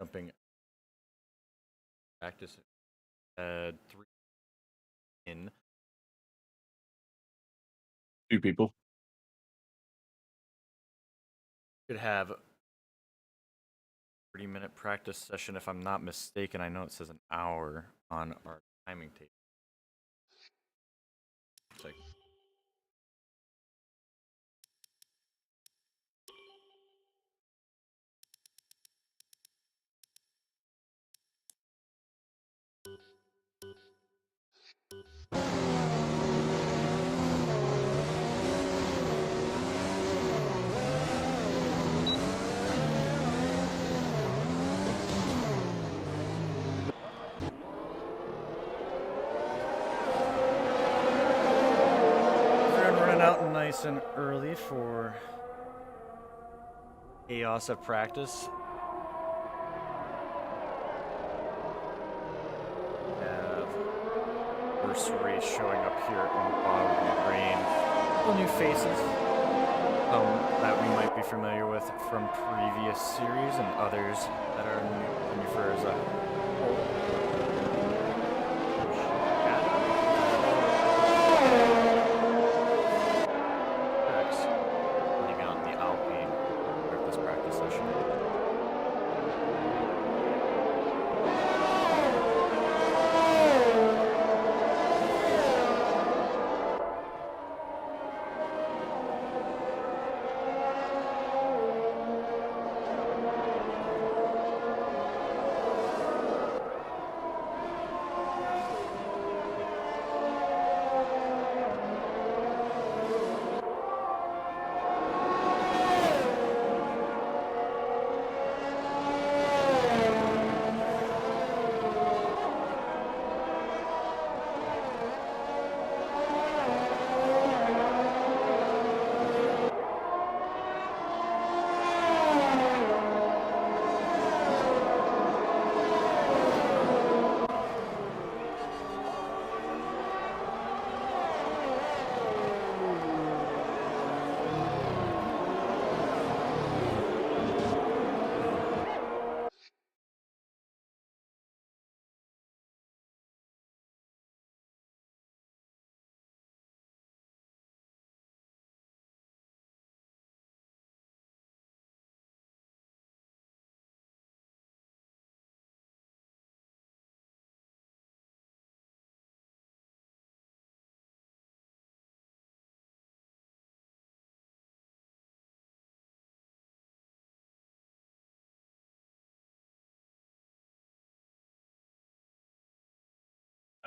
jumping practice. 3 in. 2 people. Could have 30-minute practice session if I'm not mistaken. I know it says an hour on our timing tape. Check. Everyone running out nice and early for chaos of practice. Have first race showing up here in Bahrain. Couple new faces that we might be familiar with from previous series, and others that are new for as a whole. Running out in the Alpine for this practice session.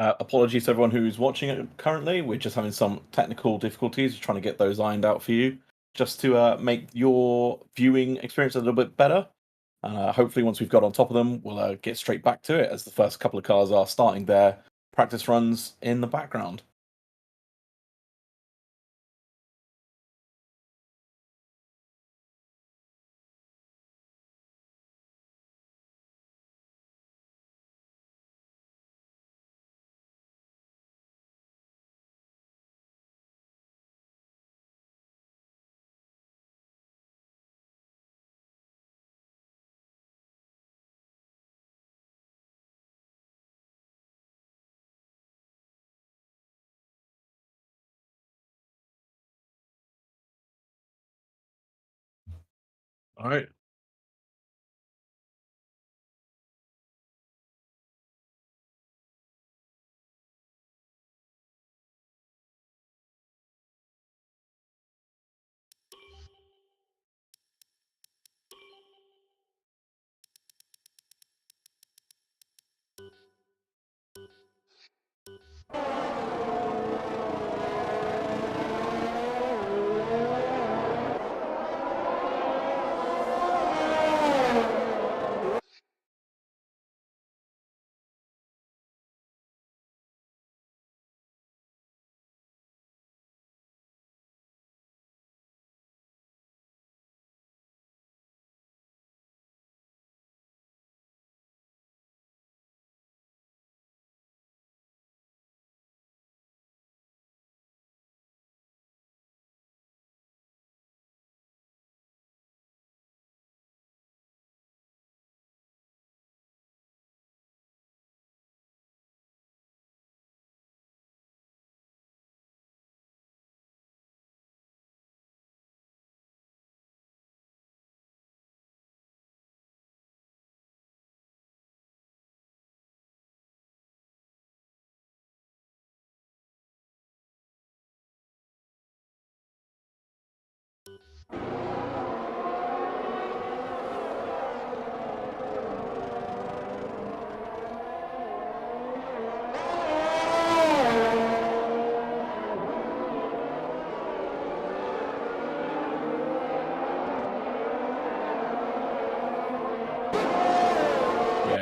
Apologies to everyone who's watching it currently. We're just having some technical difficulties, trying to get those ironed out for you, just to make your viewing experience a little bit better. Hopefully, once we've got on top of them, we'll get straight back to it, as the first couple of cars are starting their practice runs in the background. All right. Yeah,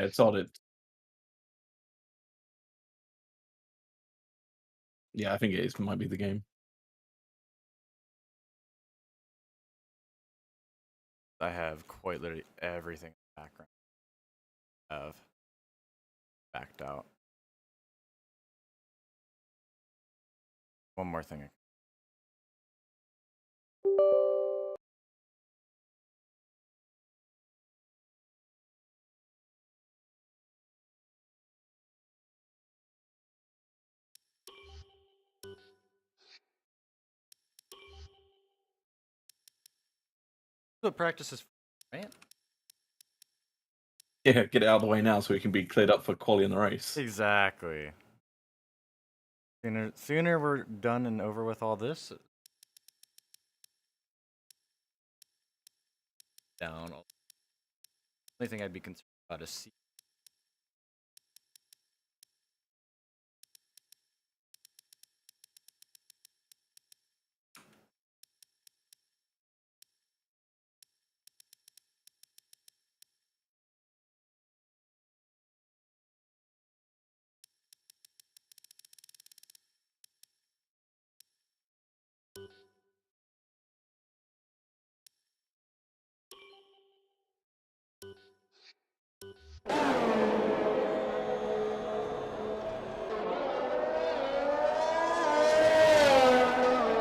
it's odd. Yeah, I think it is. Might be the game. I have quite literally everything in the background. Have backed out. One more thing. The practice is right? Yeah, get it out of the way now so we can be cleared up for quali in the race. Exactly. Sooner we're done and over with all this. Down. Only thing I'd be concerned about is C.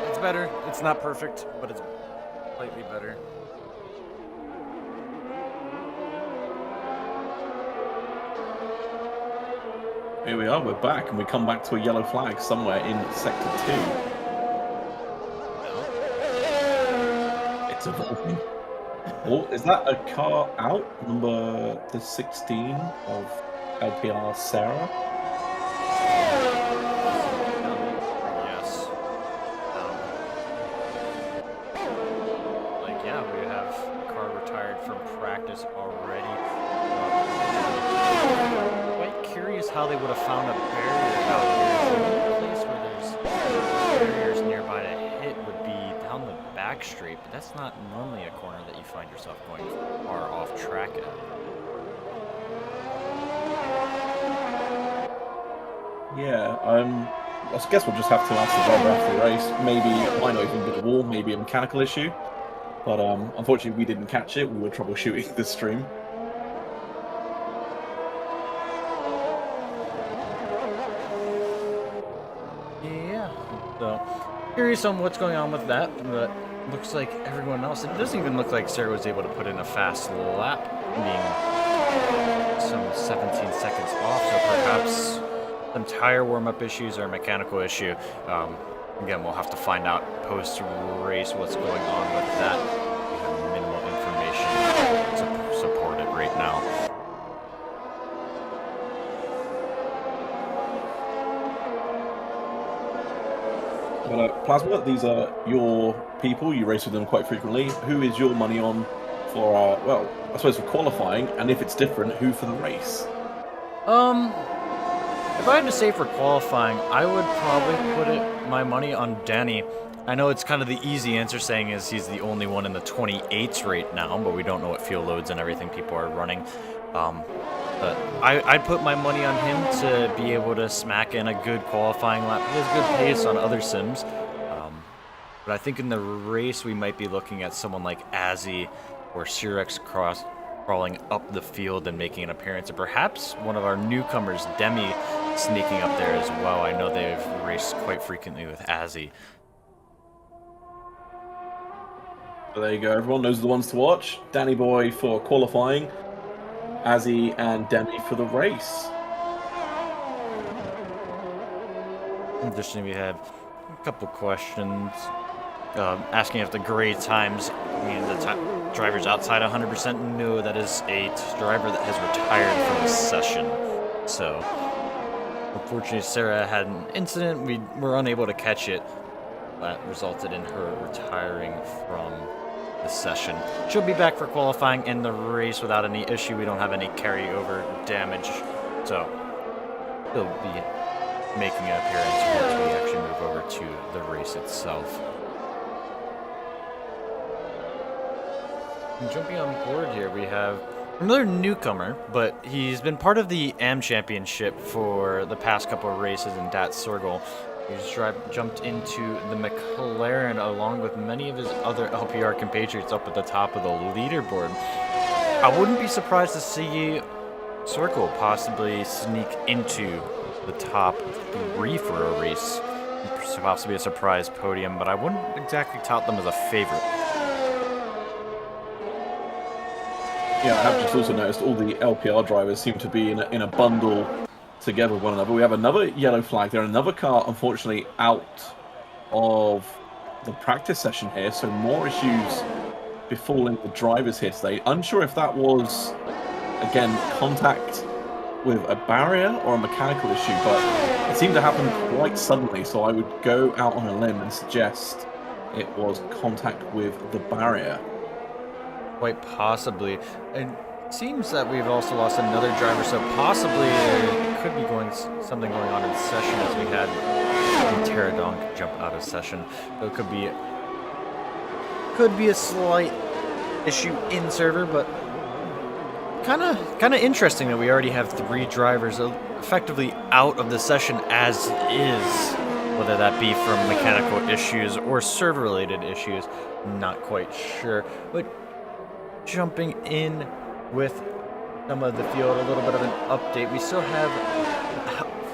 It's better. It's not perfect, but it's slightly better. Here we are, we're back, and we come back to a yellow flag somewhere in Sector 2. It's evolving. Oh, is that a car out? Number the 16 of LPR Sarah? Yes. Like, yeah, we have a car retired from practice already. Quite curious how they would have found a barrier out here. The only place where there's barriers nearby to hit would be down the back straight, but that's not normally a corner that you find yourself going far off track at. Yeah, I guess we'll just have to ask the driver after the race. Maybe it might not even be the wall, maybe a mechanical issue. But unfortunately, we didn't catch it. We were troubleshooting the stream. Yeah, so curious on what's going on with that, but looks like everyone else, it doesn't even look like Sarah was able to put in a fast lap, being some 17 seconds off, so perhaps some tire warm-up issues or a mechanical issue. Again, we'll have to find out post-race what's going on with that. We have minimal information to support it right now. But Plasma, these are your people. You race with them quite frequently. Who is your money on for, well, I suppose for qualifying, and if it's different, who for the race? If I had to say for qualifying, I would probably put my money on Danny. I know it's kind of the easy answer saying is he's the only one in the 28s right now, but we don't know what fuel loads and everything people are running. But I'd put my money on him to be able to smack in a good qualifying lap. He has good pace on other sims. But I think in the race we might be looking at someone like Azzy or Sirex crawling up the field and making an appearance, and perhaps one of our newcomers, Demi, sneaking up there as well. I know they've raced quite frequently with Azzy. So there you go. Everyone knows the ones to watch. Danny Boy for qualifying, Azzy and Demi for the race. Additionally, we have a couple questions asking if the gray times mean the driver's outside 100%. No, that is a driver that has retired from the session. So, unfortunately, Sarah had an incident. We were unable to catch it. That resulted in her retiring from this session. She'll be back for qualifying in the race without any issue. We don't have any carryover damage, so she'll be making an appearance once we actually move over to the race itself. And jumping on board here, we have another newcomer, but he's been part of the AM Championship for the past couple of races in Dat Circle. He's jumped into the McLaren along with many of his other LPR compatriots up at the top of the leaderboard. I wouldn't be surprised to see Circle possibly sneak into the top 3 for a race, possibly a surprise podium, but I wouldn't exactly tout them as a favorite. Yeah, I have just also noticed all the LPR drivers seem to be in a bundle together with one another. We have another yellow flag there, another car unfortunately out of the practice session here, so more issues befalling the drivers here today. Unsure if that was, again, contact with a barrier or a mechanical issue, but it seemed to happen quite suddenly, so I would go out on a limb and suggest it was contact with the barrier. Quite possibly. And it seems that we've also lost another driver, so possibly there could be something going on in session as we had Pterodon jump out of session. So it could be a slight issue in server, but kind of interesting that we already have 3 drivers effectively out of the session as is, whether that be from mechanical issues or server related issues, not quite sure. But jumping in with some of the field, a little bit of an update. We still have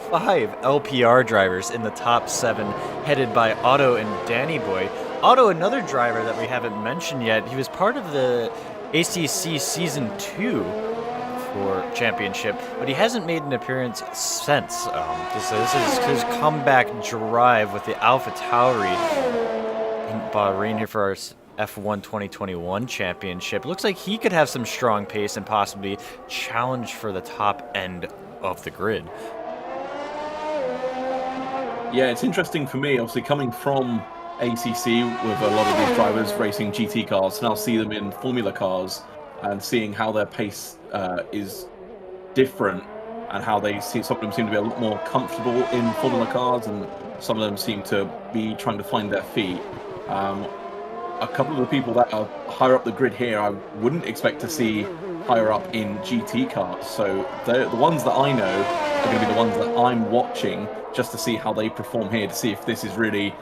5 LPR drivers in the top 7, headed by Otto and Danny Boy. Otto, another driver that we haven't mentioned yet, he was part of the ACC Season 2 for Championship, but he hasn't made an appearance since. This is his comeback drive with the Alpha Tauri in Bahrain here for our F1 2021 Championship. It looks like he could have some strong pace and possibly challenge for the top end of the grid. Yeah, it's interesting for me, obviously coming from ACC with a lot of these drivers racing GT cars, to now see them in Formula cars and seeing how their pace is different and how some of them seem to be a lot more comfortable in Formula cars and some of them seem to be trying to find their feet. A couple of the people that are higher up the grid here, I wouldn't expect to see higher up in GT cars. So the ones that I know are going to be the ones that I'm watching just to see how they perform here, to see if this is really,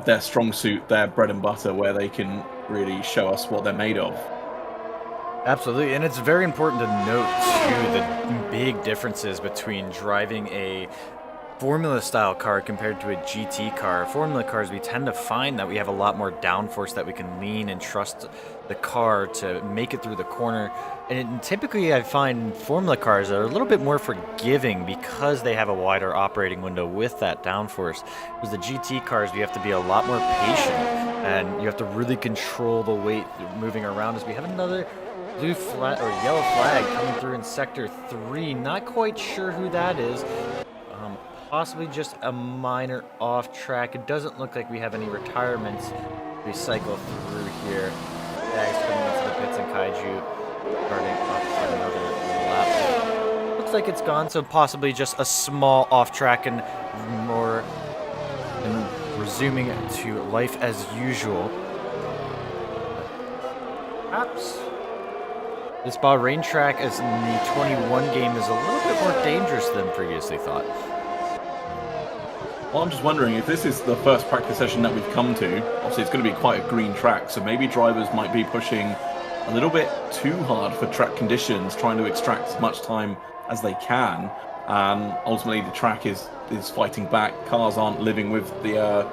their strong suit, their bread and butter, where they can really show us what they're made of. Absolutely, and it's very important to note, too, the big differences between driving a Formula-style car compared to a GT car. Formula cars, we tend to find that we have a lot more downforce, that we can lean and trust the car to make it through the corner. And typically, I find Formula cars are a little bit more forgiving because they have a wider operating window with that downforce. With the GT cars, you have to be a lot more patient, and you have to really control the weight moving around. As we have another blue flag or yellow flag coming through in sector 3. Not quite sure who that is. Possibly just a minor off track. It doesn't look like we have any retirements. We cycle through here. Bags coming into the pits and Kaiju starting up another lap. Looks like it's gone, so possibly just a small off track and resuming to life as usual. Perhaps this Bahrain track, as in the 21 game, is a little bit more dangerous than previously thought. Well, I'm just wondering if this is the first practice session that we've come to. Obviously, it's going to be quite a green track, so maybe drivers might be pushing a little bit too hard for track conditions, trying to extract as much time as they can. And ultimately, the track is fighting back. Cars aren't living with the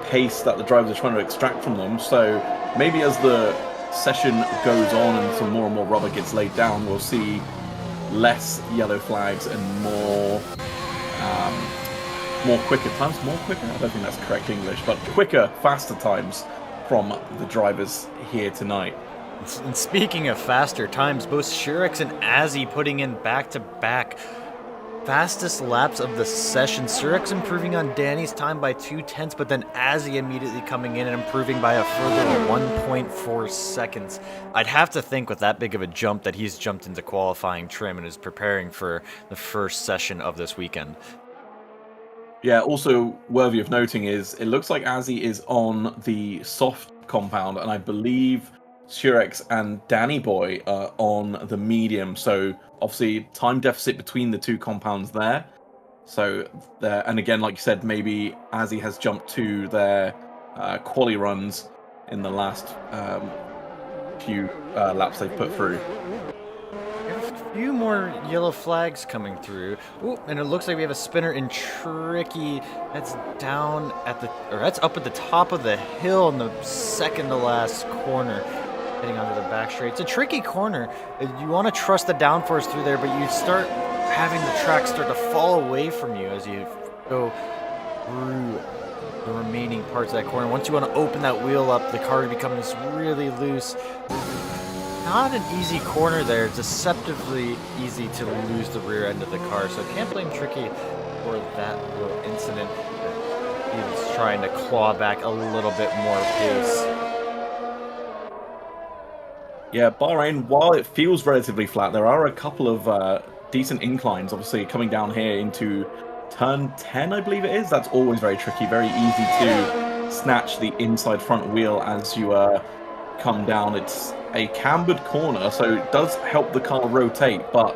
pace that the drivers are trying to extract from them. So maybe as the session goes on and some more and more rubber gets laid down, we'll see less yellow flags and more quicker times. More quicker? I don't think that's correct English, but quicker, faster times from the drivers here tonight. And speaking of faster times, both Shirex and Azzy putting in back-to-back fastest laps of the session. Surex improving on Danny's time by 0.2, but then Azzy immediately coming in and improving by a further 1.4 seconds. I'd have to think with that big of a jump that he's jumped into qualifying trim and is preparing for the first session of this weekend. Yeah, also worthy of noting is it looks like Azzy is on the soft compound, and I believe Surex and Danny Boy are on the medium. So obviously time deficit between the two compounds there. So there, and again, like you said, maybe Azzy has jumped to their quali runs in the last few laps they've put through. A few more yellow flags coming through. Ooh, and it looks like we have a spinner in Tricky. That's down at the, or that's up at the top of the hill in the second to last corner, heading onto the back straight. It's a tricky corner. You want to trust the downforce through there, but you start having the track start to fall away from you as you go through the remaining parts of that corner. Once you want to open that wheel up, the car becomes really loose. Not an easy corner there. Deceptively easy to lose the rear end of the car, so can't blame Tricky for that little incident. He's trying to claw back a little bit more pace. Yeah, Bahrain, while it feels relatively flat, there are a couple of decent inclines, obviously, coming down here into turn 10, I believe it is. That's always very tricky, very easy to snatch the inside front wheel as you come down. It's a cambered corner, so it does help the car rotate, but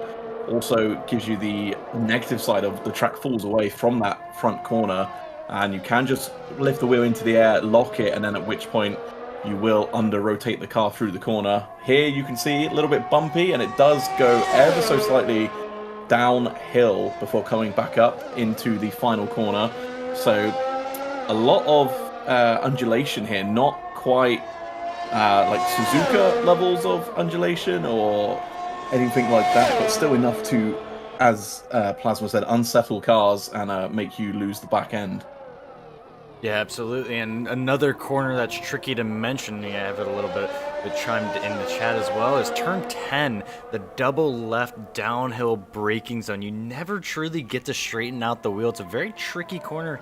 also gives you the negative side of the track falls away from that front corner, and you can just lift the wheel into the air, lock it, and then at which point you will under-rotate the car through the corner. Here you can see a little bit bumpy, and it does go ever so slightly downhill before coming back up into the final corner. So a lot of undulation here, not quite like Suzuka levels of undulation or anything like that, but still enough to, as Plasma said, unsettle cars and make you lose the back end. Yeah, absolutely. And another corner that's tricky to mention, I have it a little bit chimed in the chat as well, is turn 10, the double left downhill braking zone. You never truly get to straighten out the wheel. It's a very tricky corner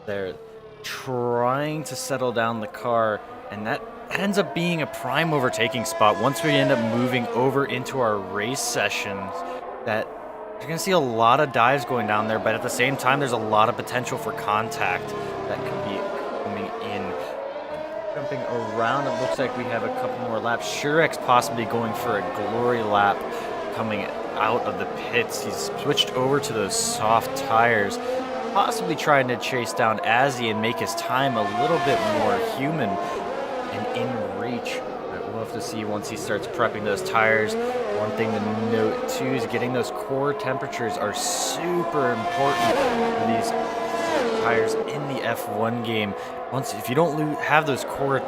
there, trying to settle down the car, and that ends up being a prime overtaking spot once we end up moving over into our race sessions. That you're going to see a lot of dives going down there, but at the same time, there's a lot of potential for contact that could be coming in. Jumping around, it looks like we have a couple more laps. Surex possibly going for a glory lap coming out of the pits. He's switched over to those soft tires, possibly trying to chase down Azzy and make his time a little bit more human and in reach. We'll have to see once he starts prepping those tires. One thing to note too is getting those core temperatures are super important for these tires in the F1 game. If you don't have those core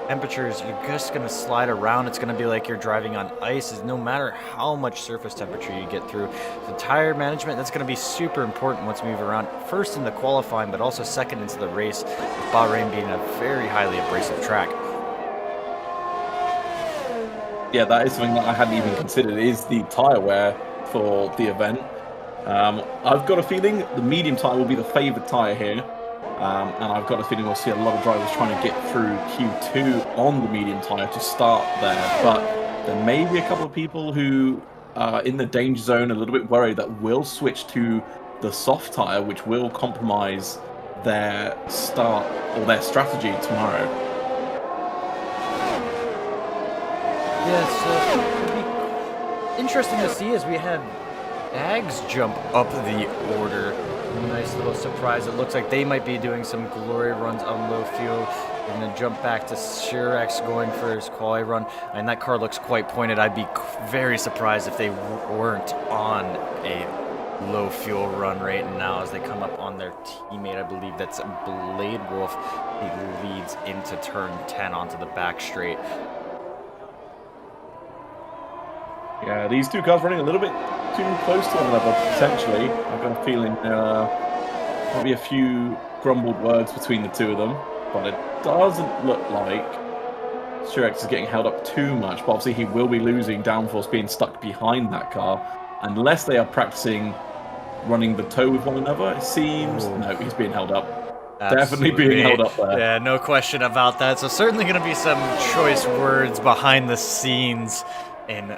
temperatures, you're just going to slide around. It's going to be like you're driving on ice, no matter how much surface temperature you get through. So tire management, that's going to be super important once we move around, first in the qualifying, but also second into the race, with Bahrain being a very highly abrasive track. Yeah, that is something that I hadn't even considered, is the tyre wear for the event. I've got a feeling the medium tyre will be the favoured tyre here. And I've got a feeling we'll see a lot of drivers trying to get through Q2 on the medium tyre to start there. But there may be a couple of people who are in the danger zone, a little bit worried, that will switch to the soft tyre, which will compromise their start or their strategy tomorrow. Yes, it'll be interesting to see as we have Ags jump up the order. A nice little surprise. It looks like they might be doing some glory runs on low fuel. We're going to jump back to Surex going for his quali run. And that car looks quite pointed. I'd be very surprised if they weren't on a low fuel run right now as they come up on their teammate. I believe that's Blade Wolf. He leads into turn 10 onto the back straight. Yeah, these two cars running a little bit too close to one another, potentially. I've got a feeling there might be a few grumbled words between the two of them, but it doesn't look like Surex is getting held up too much. But obviously he will be losing downforce being stuck behind that car, unless they are practicing running the toe with one another. It seems Ooh. no, he's being held up. Absolutely. Definitely being held up there. Yeah, no question about that. So certainly going to be some choice words behind the scenes in,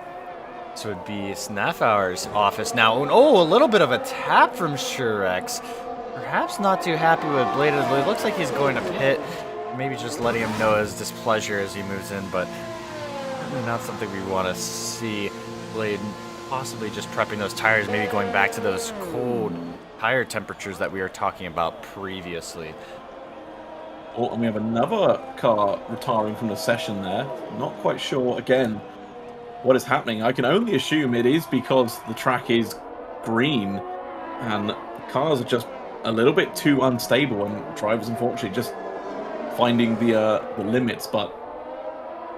so it'd be Snaffauer's office now. Oh, a little bit of a tap from Shurex. Perhaps not too happy with Blade. It looks like he's going to pit. Maybe just letting him know his displeasure as he moves in, but not something we want to see. Blade possibly just prepping those tires, maybe going back to those cold tire temperatures that we were talking about previously. Oh, and we have another car retiring from the session there. Not quite sure, again, what is happening. I can only assume it is because the track is green and the cars are just a little bit too unstable, and drivers, unfortunately, just finding the limits, but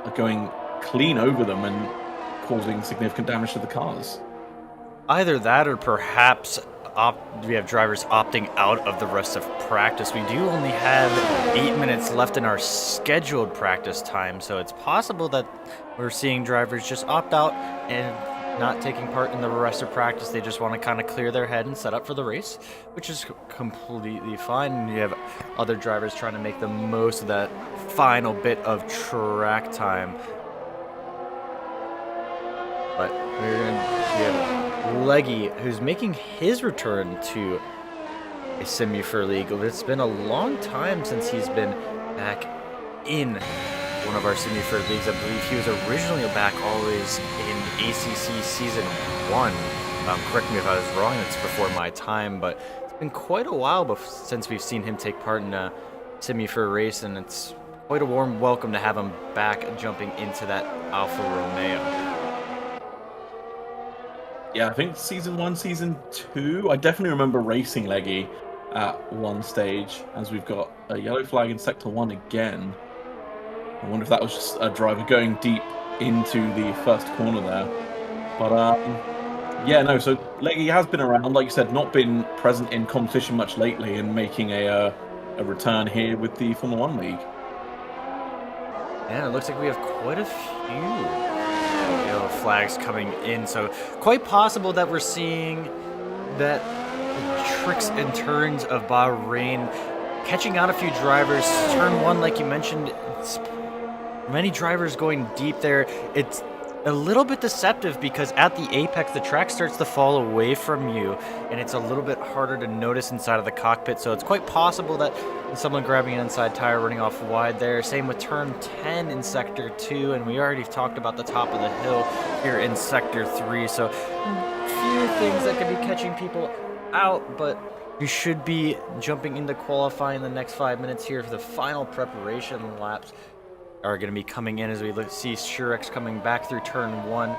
are going clean over them and causing significant damage to the cars. Either that, or perhaps we have drivers opting out of the rest of practice. We do only have 8 minutes left in our scheduled practice time, so it's possible that we're seeing drivers just opt out and not taking part in the rest of practice. They just want to kind of clear their head and set up for the race, which is completely fine. And you have other drivers trying to make the most of that final bit of track time. But we have Leggy, who's making his return to a Simufur League. It's been a long time since he's been back in one of our Simufur Leagues. I believe he was originally back always in ACC Season 1. Correct me if I was wrong, it's before my time, but it's been quite a while since we've seen him take part in a Simufur race, and it's quite a warm welcome to have him back jumping into that Alfa Romeo. Yeah, I think Season 1, Season 2, I definitely remember racing Leggy at one stage, as we've got a yellow flag in Sector 1 again. I wonder if that was just a driver going deep into the first corner there. But, yeah, no, so Leggy has been around, like you said, not been present in competition much lately, and making a return here with the Formula 1 League. Yeah, it looks like we have quite a few yellow flags coming in, so quite possible that we're seeing that the tricks and turns of Bahrain catching out a few drivers. Turn 1, like you mentioned, it's many drivers going deep there. It's a little bit deceptive because at the apex the track starts to fall away from you, and it's a little bit harder to notice inside of the cockpit, so it's quite possible that someone grabbing an inside tire running off wide there. Same with turn 10 in Sector 2, and we already talked about the top of the hill here in Sector 3, so a few things that could be catching people out, but you should be jumping into qualifying the next 5 minutes here for the final preparation laps are going to be coming in as we see Shurex coming back through turn 1.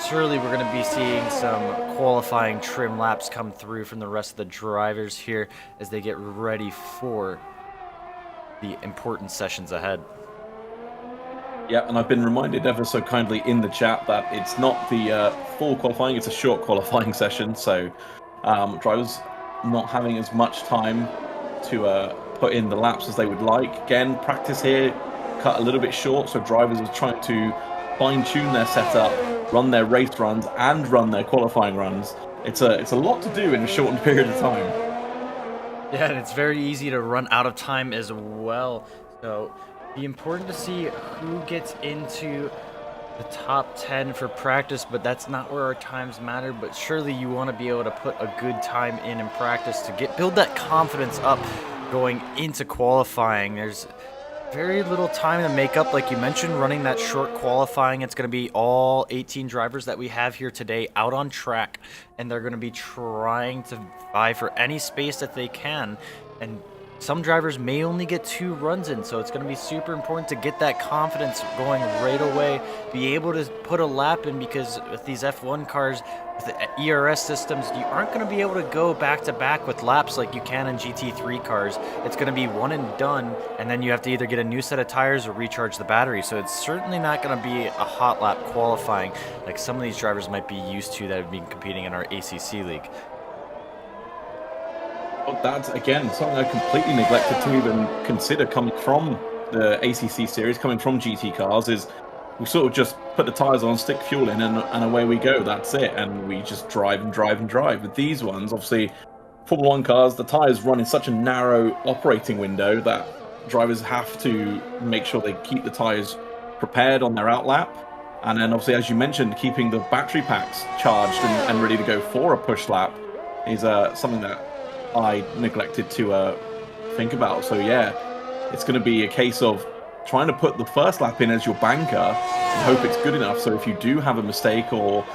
Surely we're going to be seeing some qualifying trim laps come through from the rest of the drivers here as they get ready for the important sessions ahead. Yeah, and I've been reminded ever so kindly in the chat that it's not the full qualifying, it's a short qualifying session, so drivers not having as much time to put in the laps as they would like. Again, practice here cut a little bit short, so drivers are trying to fine-tune their setup, run their race runs, and run their qualifying runs. It's a lot to do in a shortened period of time. Yeah, and it's very easy to run out of time as well. So be important to see who gets into the top 10 for practice, but that's not where our times matter. But surely you want to be able to put a good time in practice to build that confidence up going into qualifying. There's very little time to make up, like you mentioned, running that short qualifying. It's going to be all 18 drivers that we have here today out on track, and they're going to be trying to vie for any space that they can. And some drivers may only get 2 runs in, so it's going to be super important to get that confidence going right away, be able to put a lap in, because with these F1 cars, with the ERS systems, you aren't going to be able to go back-to-back with laps like you can in GT3 cars. It's going to be one and done, and then you have to either get a new set of tires or recharge the battery, so it's certainly not going to be a hot lap qualifying like some of these drivers might be used to that have been competing in our ACC league. Well, that's, again, something I completely neglected to even consider coming from the ACC series, coming from GT cars, is we sort of just put the tires on, stick fuel in, and away we go. That's it. And we just drive and drive and drive. With these ones, obviously, Formula 1 cars, the tires run in such a narrow operating window that drivers have to make sure they keep the tires prepared on their outlap. And then, obviously, as you mentioned, keeping the battery packs charged and ready to go for a push lap is something that I neglected to think about. So, yeah, it's going to be a case of trying to put the first lap in as your banker and hope it's good enough. So if you do have a mistake, or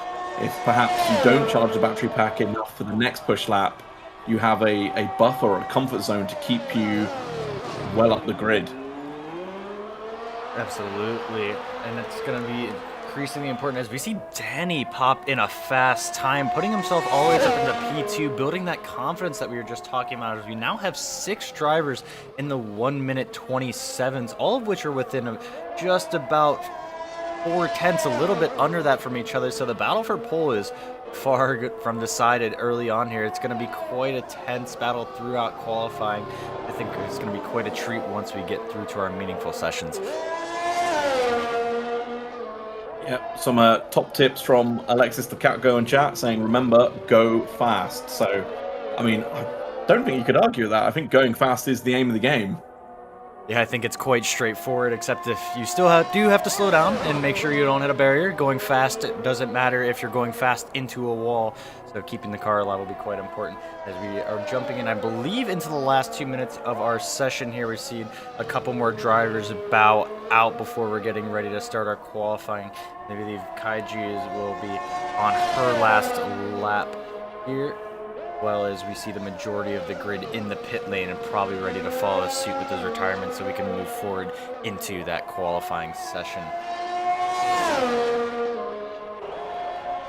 if perhaps you don't charge the battery pack enough for the next push lap, you have a buffer or a comfort zone to keep you well up the grid. Absolutely, and it's going to be increasingly important as we see Danny pop in a fast time, putting himself all the way up into P2, building that confidence that we were just talking about, as we now have 6 drivers in the 1:27, all of which are within just about 4/10, a little bit under that from each other. So the battle for pole is far from decided early on here. It's going to be quite a tense battle throughout qualifying. I think it's going to be quite a treat once we get through to our meaningful sessions. Yep, some top tips from Alexis the Cat Go in chat saying, remember, go fast. So, I mean, I don't think you could argue with that. I think going fast is the aim of the game. Yeah, I think it's quite straightforward, except if you still do have to slow down and make sure you don't hit a barrier. Going fast, it doesn't matter if you're going fast into a wall. So keeping the car alive will be quite important as we are jumping in, I believe, into the last 2 minutes of our session here. We see a couple more drivers bow out before we're getting ready to start our qualifying. I believe Kaiji will be on her last lap here, well as we see the majority of the grid in the pit lane and probably ready to follow suit with those retirements so we can move forward into that qualifying session.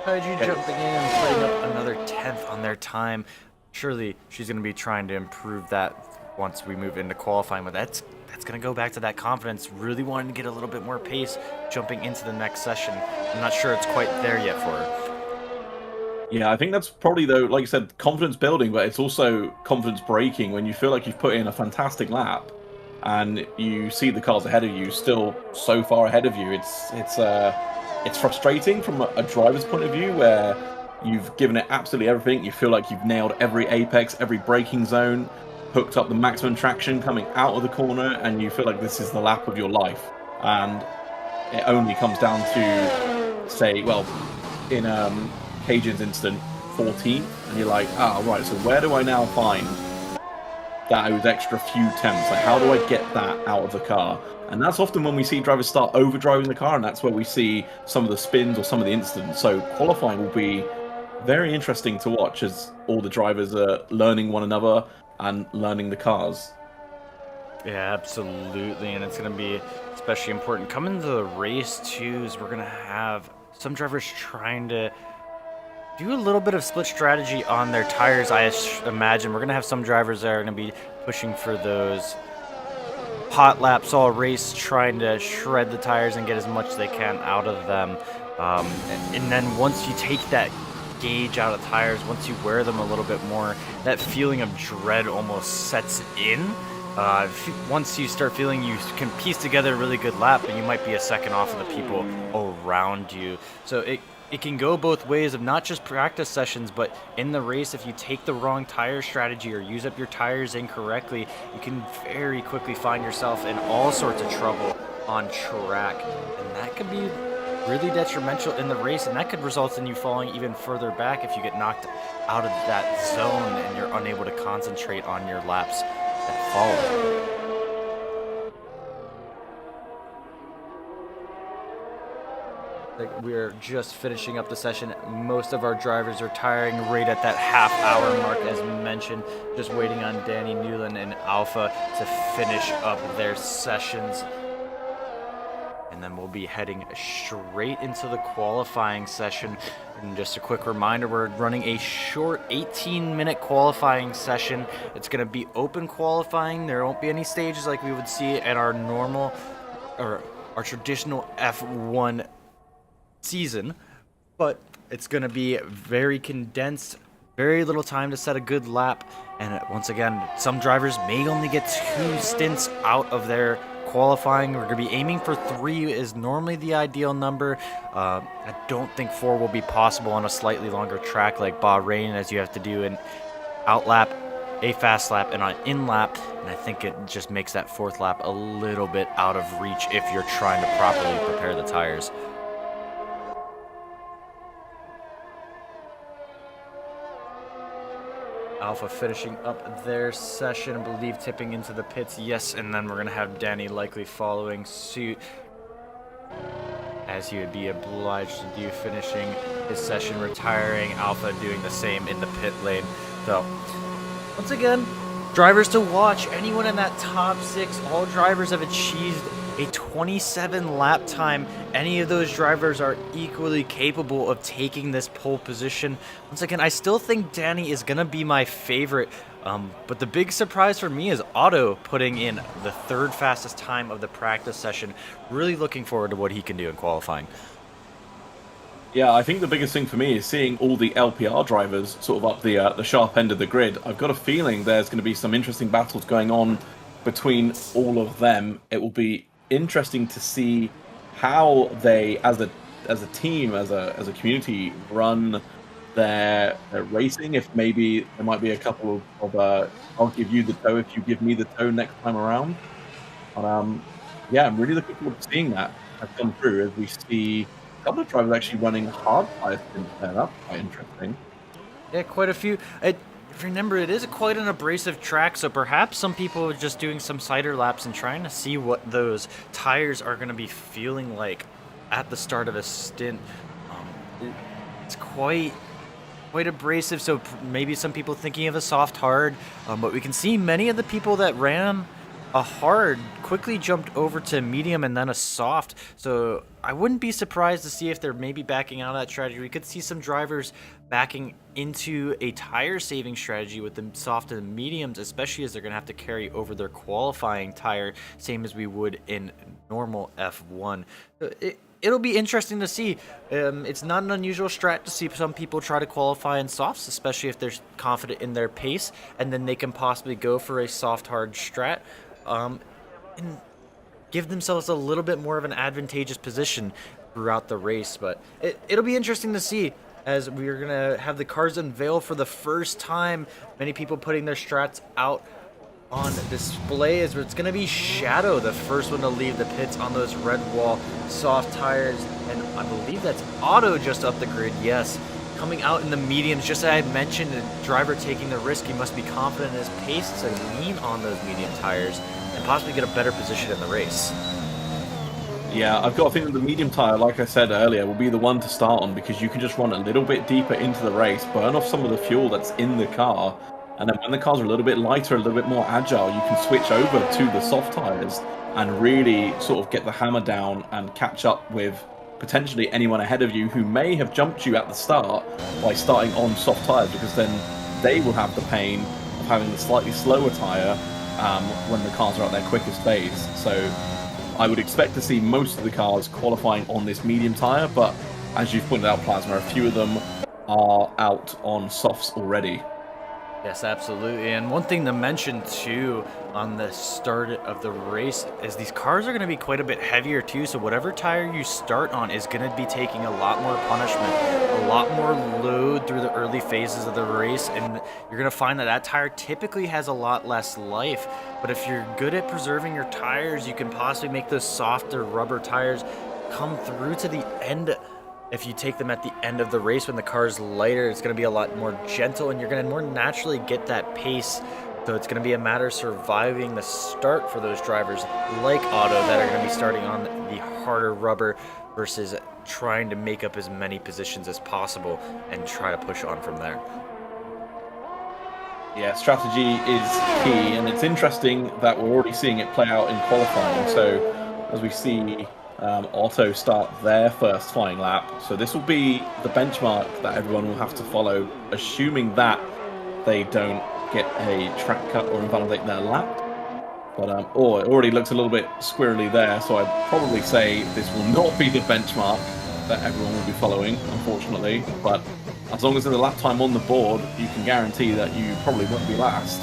Kaiji jumping in and putting up another 10th on their time. Surely she's going to be trying to improve that once we move into qualifying, but that's going to go back to that confidence, really wanting to get a little bit more pace jumping into the next session. I'm not sure it's quite there yet for her. Yeah, I think that's probably, though, like you said, confidence building, but it's also confidence breaking when you feel like you've put in a fantastic lap and you see the cars ahead of you still so far ahead of you. It's frustrating from a driver's point of view, where you've given it absolutely everything. You feel like you've nailed every apex, every braking zone, hooked up the maximum traction coming out of the corner, and you feel like this is the lap of your life. And it only comes down to, say, well, in Cage's instant, 14th, and you're like, right, so where do I now find those extra few tenths? Like, how do I get that out of the car? And that's often when we see drivers start overdriving the car, and that's where we see some of the spins or some of the incidents. So qualifying will be very interesting to watch as all the drivers are learning one another and learning the cars. Yeah, absolutely, and it's going to be especially important. Coming to the race, too, is we're going to have some drivers trying to do a little bit of split strategy on their tires. I imagine we're going to have some drivers that are going to be pushing for those hot laps all race, trying to shred the tires and get as much as they can out of them. And then once you take that gauge out of tires, once you wear them a little bit more, that feeling of dread almost sets in. Once you start feeling you can piece together a really good lap, and you might be a second off of the people around you. So it can go both ways of not just practice sessions, but in the race, if you take the wrong tire strategy or use up your tires incorrectly, you can very quickly find yourself in all sorts of trouble on track. And that could be really detrimental in the race, and that could result in you falling even further back if you get knocked out of that zone and you're unable to concentrate on your laps that follow. We're just finishing up the session. Most of our drivers are tiring right at that half-hour mark, as mentioned. Just waiting on Danny Newland and Alpha to finish up their sessions. And then we'll be heading straight into the qualifying session. And just a quick reminder, we're running a short 18-minute qualifying session. It's going to be open qualifying. There won't be any stages like we would see at our normal or our traditional F1 season, but it's going to be very condensed, very little time to set a good lap. And once again, some drivers may only get 2 stints out of their qualifying. We're going to be aiming for 3 is normally the ideal number. I don't think 4 will be possible on a slightly longer track like Bahrain, as you have to do an out lap, a fast lap, and an in lap. And I think it just makes that 4th lap a little bit out of reach if you're trying to properly prepare the tires. Alpha finishing up their session, I believe tipping into the pits, yes, and then we're going to have Danny likely following suit, as he would be obliged to do, finishing his session, retiring, Alpha doing the same in the pit lane. So, once again, drivers to watch, anyone in that top 6, all drivers have achieved a 27 lap time. Any of those drivers are equally capable of taking this pole position. Once again, I still think Danny is going to be my favorite, but the big surprise for me is Otto putting in the 3rd fastest time of the practice session. Really looking forward to what he can do in qualifying. Yeah, I think the biggest thing for me is seeing all the LPR drivers sort of up the sharp end of the grid. I've got a feeling there's going to be some interesting battles going on between all of them. It will be interesting to see how they, as a team, as a community, run their racing. If maybe there might be a couple of I'll give you the toe if you give me the toe next time around. But yeah, I'm really looking forward to seeing that come through as we see a couple of drivers actually running hard tires. That's quite interesting. Yeah, quite a few. Remember, it is quite an abrasive track, so perhaps some people are just doing some cider laps and trying to see what those tires are going to be feeling like at the start of a stint. It's quite abrasive, so maybe some people thinking of a soft hard, but we can see many of the people that ran a hard quickly jumped over to medium and then a soft, so I wouldn't be surprised to see if they're maybe backing out of that strategy. We could see some drivers backing into a tire saving strategy with the soft and mediums, especially as they're going to have to carry over their qualifying tire, same as we would in normal F1. It'll be interesting to see. It's not an unusual strat to see some people try to qualify in softs, especially if they're confident in their pace, and then they can possibly go for a soft hard strat and give themselves a little bit more of an advantageous position throughout the race. But it'll be interesting to see, as we're going to have the cars unveil for the first time. Many people putting their strats out on display, as it's going to be Shadow, the first one to leave the pits on those red wall soft tires, and I believe that's Otto just up the grid, yes. Coming out in the mediums, just as I had mentioned, a driver taking the risk, he must be confident in his pace to lean on those medium tires and possibly get a better position in the race. Yeah, I've got a feeling the medium tire, like I said earlier, will be the one to start on, because you can just run a little bit deeper into the race, burn off some of the fuel that's in the car, and then when the cars are a little bit lighter, a little bit more agile, you can switch over to the soft tires and really sort of get the hammer down and catch up with potentially anyone ahead of you who may have jumped you at the start by starting on soft tires, because then they will have the pain of having the slightly slower tire when the cars are at their quickest phase. So I would expect to see most of the cars qualifying on this medium tire, but as you've pointed out, Plasma, a few of them are out on softs already. Yes, absolutely. And one thing to mention too on the start of the race is these cars are going to be quite a bit heavier too, so whatever tire you start on is going to be taking a lot more punishment, a lot more load through the early phases of the race, and you're going to find that tire typically has a lot less life. But if you're good at preserving your tires, you can possibly make those softer rubber tires come through to the end. If you take them at the end of the race when the car's lighter, it's going to be a lot more gentle, and you're going to more naturally get that pace. So it's going to be a matter of surviving the start for those drivers like Otto that are going to be starting on the harder rubber versus trying to make up as many positions as possible and try to push on from there. Yeah, strategy is key, and it's interesting that we're already seeing it play out in qualifying. So as we see Otto start their first flying lap, so this will be the benchmark that everyone will have to follow, assuming that they don't get a track cut or invalidate their lap. But it already looks a little bit squirrely there, so I'd probably say this will not be the benchmark that everyone will be following, unfortunately. But as long as there's a lap time on the board, you can guarantee that you probably won't be last.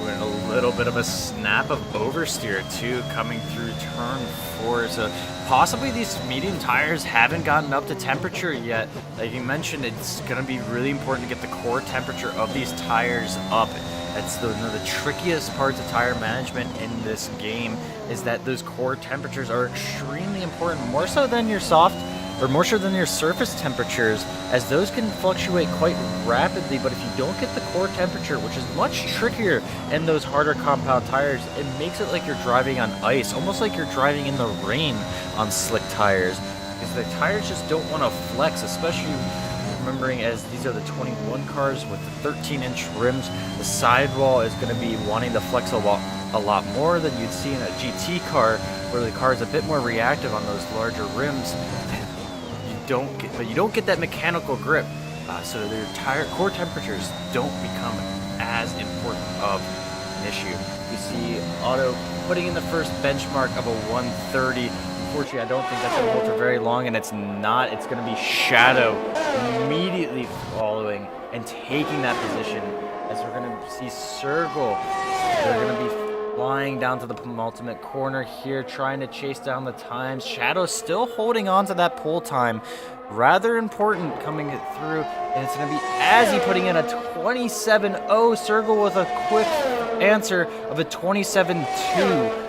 We're in a little bit of a snap of oversteer too coming through turn 4. So possibly these medium tires haven't gotten up to temperature yet. Like you mentioned, it's going to be really important to get the core temperature of these tires up. That's one of the trickiest parts of tire management in this game, is that those core temperatures are extremely important, more so than your soft or more so than your surface temperatures, as those can fluctuate quite rapidly. But if you don't get the core temperature, which is much trickier in those harder compound tires, it makes it like you're driving on ice, almost like you're driving in the rain on slick tires, because the tires just don't want to flex, especially remembering as these are the 21 cars with the 13-inch rims. The sidewall is going to be wanting to flex a lot more than you'd see in a GT car, where the car is a bit more reactive on those larger rims. You don't get that mechanical grip, so their tire core temperatures don't become as important of an issue. You see Otto putting in the first benchmark of a 130. Unfortunately, I don't think that's going to hold for very long, and it's not. It's going to be Shadow immediately following and taking that position, as we're going to see Circle. They're going to be flying down to the penultimate corner here, trying to chase down the times. Shadow still holding on to that pole time. Rather important coming through, and it's going to be Azzy putting in a 27.0. Circle with a quick answer of a 27.2.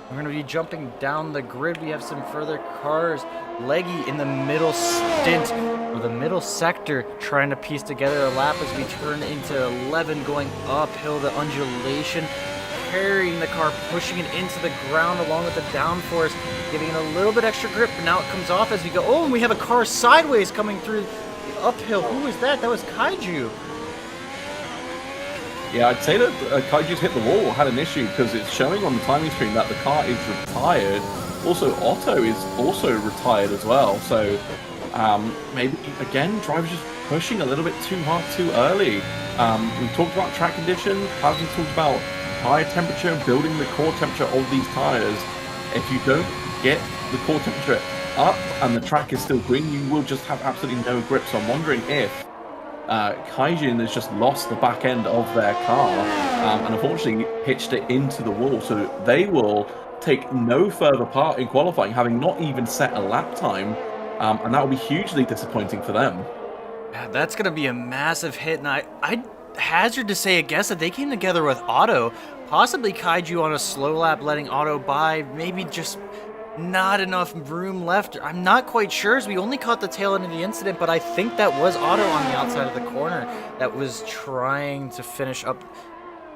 We're going to be jumping down the grid. We have some further cars. Leggy in the middle stint, or the middle sector, trying to piece together a lap as we turn into 11, going uphill, the undulation, carrying the car, pushing it into the ground along with the downforce, giving it a little bit extra grip, but now it comes off as we go. Oh, and we have a car sideways coming through the uphill. Who was that? That was Kaiju. Yeah, I'd say that Kaiju's hit the wall, had an issue, because it's showing on the timing screen that the car is retired. Also, Otto is also retired as well. So maybe, again, drivers just pushing a little bit too hard too early. We've talked about track condition. Pavin's talked about tire temperature, building the core temperature of these tires. If you don't get the core temperature up and the track is still green, you will just have absolutely no grip. So I'm wondering if Kaijin has just lost the back end of their car and unfortunately hitched it into the wall. So they will take no further part in qualifying, having not even set a lap time, and that will be hugely disappointing for them. Yeah, that's going to be a massive hit, and I'd hazard to say a guess that they came together with Otto, possibly Kaiju on a slow lap, letting Otto by, maybe just not enough room left. I'm not quite sure, as we only caught the tail end of the incident, but I think that was Otto on the outside of the corner that was trying to finish up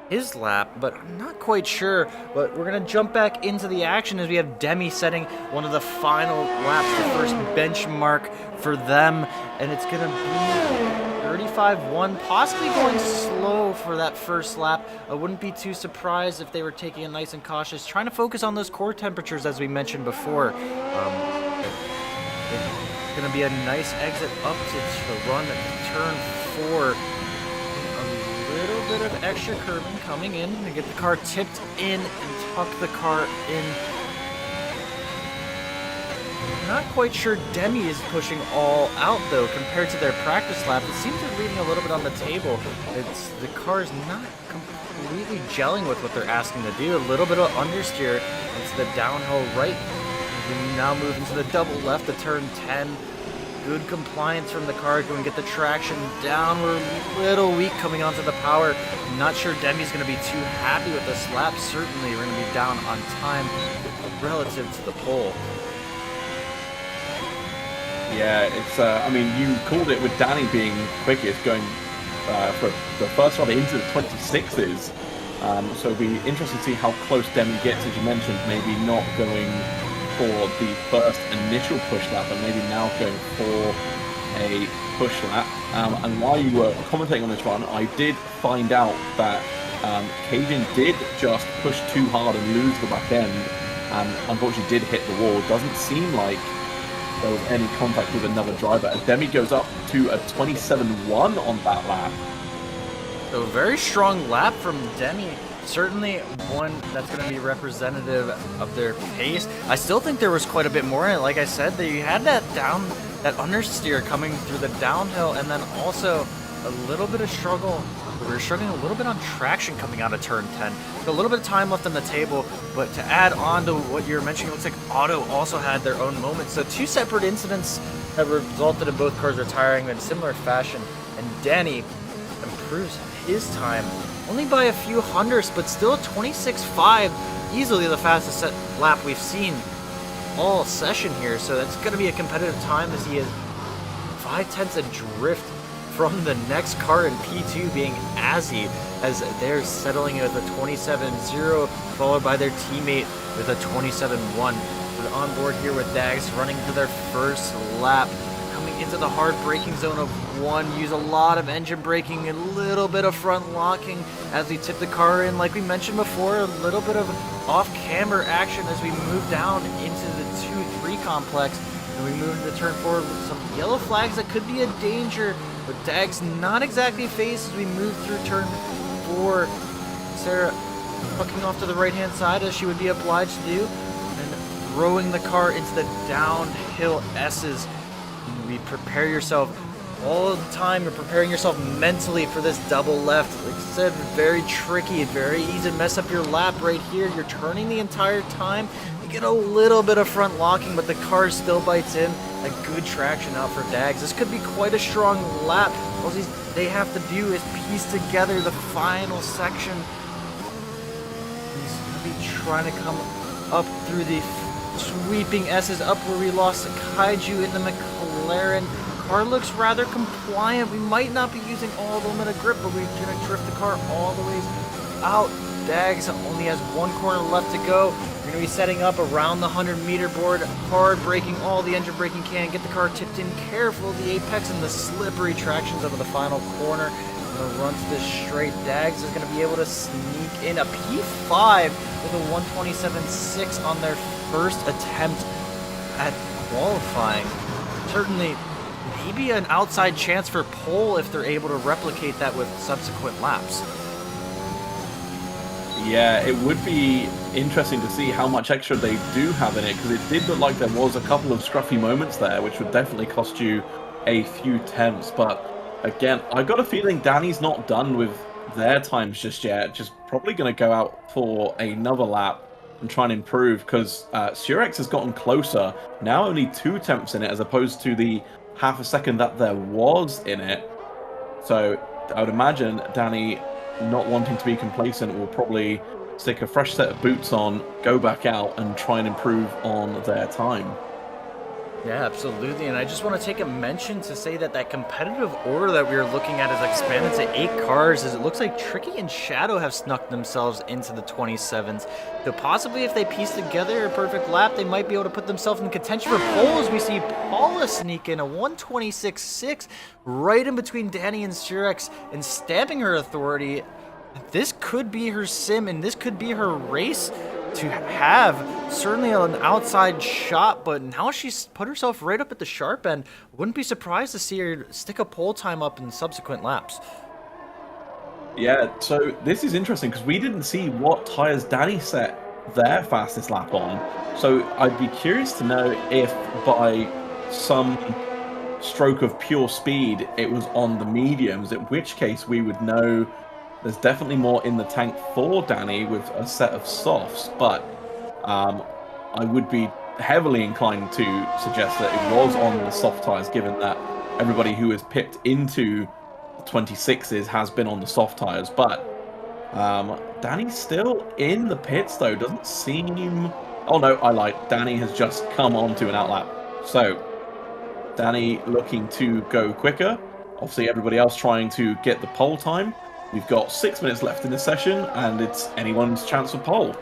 his lap, but I'm not quite sure. But we're going to jump back into the action as we have Demi setting one of the final laps, the first benchmark for them, and it's going to be 35-1, possibly going slow for that first lap. I wouldn't be too surprised if they were taking it nice and cautious, trying to focus on those core temperatures as we mentioned before. It's going to be a nice exit up to run turn 4. A little bit of extra curving coming in to get the car tipped in and tuck the car in. Not quite sure Demi is pushing all out though compared to their practice lap. It seems they're leaving a little bit on the table. The car's not completely gelling with what they're asking to do. A little bit of understeer into the downhill right. We now move into the double left to turn 10. Good compliance from the car, going to get the traction down. We're a little weak coming onto the power. I'm not sure Demi's going to be too happy with this lap. Certainly we're going to be down on time relative to the pole. Yeah, it's. I mean, you called it with Danny being quickest, going for the first run into the 26s. So it'll be interesting to see how close Demi gets, as you mentioned. Maybe not going for the first initial push lap, but maybe now going for a push lap. And while you were commentating on this run, I did find out that Cajun did just push too hard and lose the back end, and unfortunately did hit the wall. Doesn't seem like there was any contact with another driver, and Demi goes up to a 27-1 on that lap. So a very strong lap from Demi. Certainly one that's going to be representative of their pace. I still think there was quite a bit more in it. Like I said, they had that understeer coming through the downhill, and then also a little bit of struggle. We were struggling a little bit on traction coming out of turn 10. A little bit of time left on the table, but to add on to what you're mentioning, it looks like Auto also had their own moments. So two separate incidents that resulted in both cars retiring in similar fashion, and Danny improves his time only by a few hundredths, but still 26.5, easily the fastest lap we've seen all session here. So that's going to be a competitive time, as he is 0.5 adrift from the next car in P2 being Azzy, as they're settling with a 27.0, followed by their teammate with a 27.1. We're on board here with Dags running to their first lap, coming into the hard braking zone of 1. Use a lot of engine braking, a little bit of front locking as we tip the car in. Like we mentioned before, a little bit of off-camber action as we move down into the 2-3 complex. And we move into turn 4 with some yellow flags that could be a danger, but Dag's not exactly phased as we move through turn 4. Sarah fucking off to the right-hand side, as she would be obliged to do, and throwing the car into the downhill S's. And we prepare yourself all the time. You're preparing yourself mentally for this double left. Like I said, very tricky, very easy to mess up your lap right here. You're turning the entire time. You get a little bit of front locking, but the car still bites in. A good traction out for Dags. This could be quite a strong lap. All they have to do is piece together the final section. He's going to be trying to come up through the sweeping S's, up where we lost Kaiju in the McLaren. Car looks rather compliant. We might not be using all the limit of grip, but we're going to drift the car all the way out. Dags only has one corner left to go. We're going to be setting up around the 100-meter board, hard braking, all the engine braking can, get the car tipped in, careful of the apex and the slippery tractions over the final corner. Going to run to this straight. Dags is going to be able to sneak in a P5 with a 127.6 on their first attempt at qualifying. Certainly, maybe an outside chance for pole if they're able to replicate that with subsequent laps. Yeah, it would be interesting to see how much extra they do have in it, because it did look like there was a couple of scruffy moments there, which would definitely cost you a few tenths. But again, I got a feeling Danny's not done with their times just yet. Just probably going to go out for another lap and try and improve, because Surex has gotten closer. Now only 2 tenths in it, as opposed to the half a second that there was in it. So I would imagine Danny, not wanting to be complacent, will probably stick a fresh set of boots on, go back out, and try and improve on their time. Yeah, absolutely. And I just want to take a mention to say that that competitive order that we were looking at is expanded to 8 cars, as it looks like Tricky and Shadow have snuck themselves into the 27s. So possibly if they piece together a perfect lap, they might be able to put themselves in contention for pole, as we see Paula sneak in a 126.6 right in between Danny and Surex and stamping her authority. This could be her sim, and this could be her race to have certainly an outside shot, but now she's put herself right up at the sharp end. Wouldn't be surprised to see her stick a pole time up in subsequent laps. Yeah, so this is interesting because we didn't see what tires Danny set their fastest lap on. So I'd be curious to know if by some stroke of pure speed it was on the mediums, in which case we would know there's definitely more in the tank for Danny with a set of softs, but I would be heavily inclined to suggest that it was on the soft tires, given that everybody who has pipped into the 26s has been on the soft tires. But Danny's still in the pits, though. Doesn't seem... Oh, no, I lied. Danny has just come onto an outlap. So, Danny looking to go quicker. Obviously, everybody else trying to get the pole time. We've got 6 minutes left in the session, and it's anyone's chance for pole.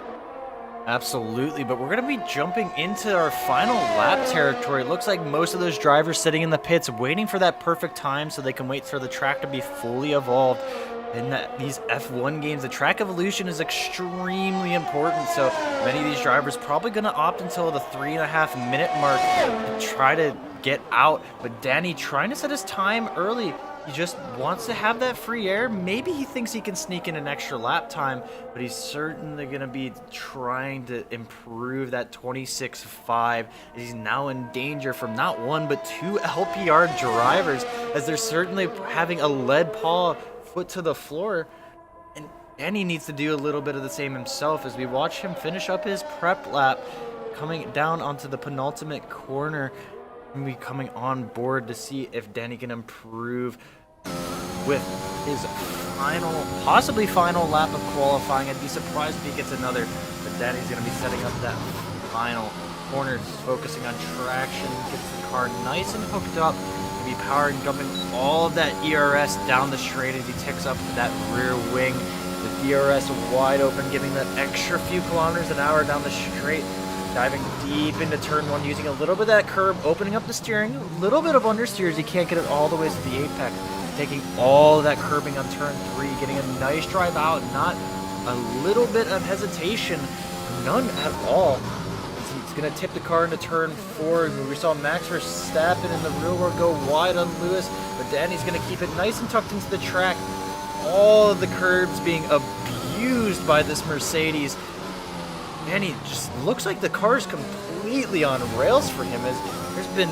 Absolutely, but we're going to be jumping into our final lap territory. It looks like most of those drivers sitting in the pits waiting for that perfect time so they can wait for the track to be fully evolved. In these F1 games, the track evolution is extremely important, so many of these drivers probably going to opt until the 3.5 minute mark to try to get out. But Danny trying to set his time early, He just wants to have that free air. Maybe he thinks he can sneak in an extra lap time, but he's certainly going to be trying to improve that 26.5. He's now in danger from not one, but two LPR drivers, as they're certainly having a lead paw foot to the floor. And he needs to do a little bit of the same himself as we watch him finish up his prep lap, coming down onto the penultimate corner. And we coming on board to see if Danny can improve with his possibly final lap of qualifying. I'd be surprised if he gets another, but Danny's going to be setting up that final corner, focusing on traction, gets the car nice and hooked up, to be powering, dumping all of that ERS down the straight as he ticks up to that rear wing. The DRS wide open, giving that extra few kilometers an hour down the straight. Diving deep into turn one, using a little bit of that curb, opening up the steering, a little bit of understeer as he can't get it all the way to the apex. Taking all of that curbing on turn three, getting a nice drive out, not a little bit of hesitation, none at all. He's going to tip the car into turn four. We saw Max Verstappen in the real world go wide on Lewis, but Danny's going to keep it nice and tucked into the track. All of the curbs being abused by this Mercedes. And he just looks like the car's completely on rails for him, as there's been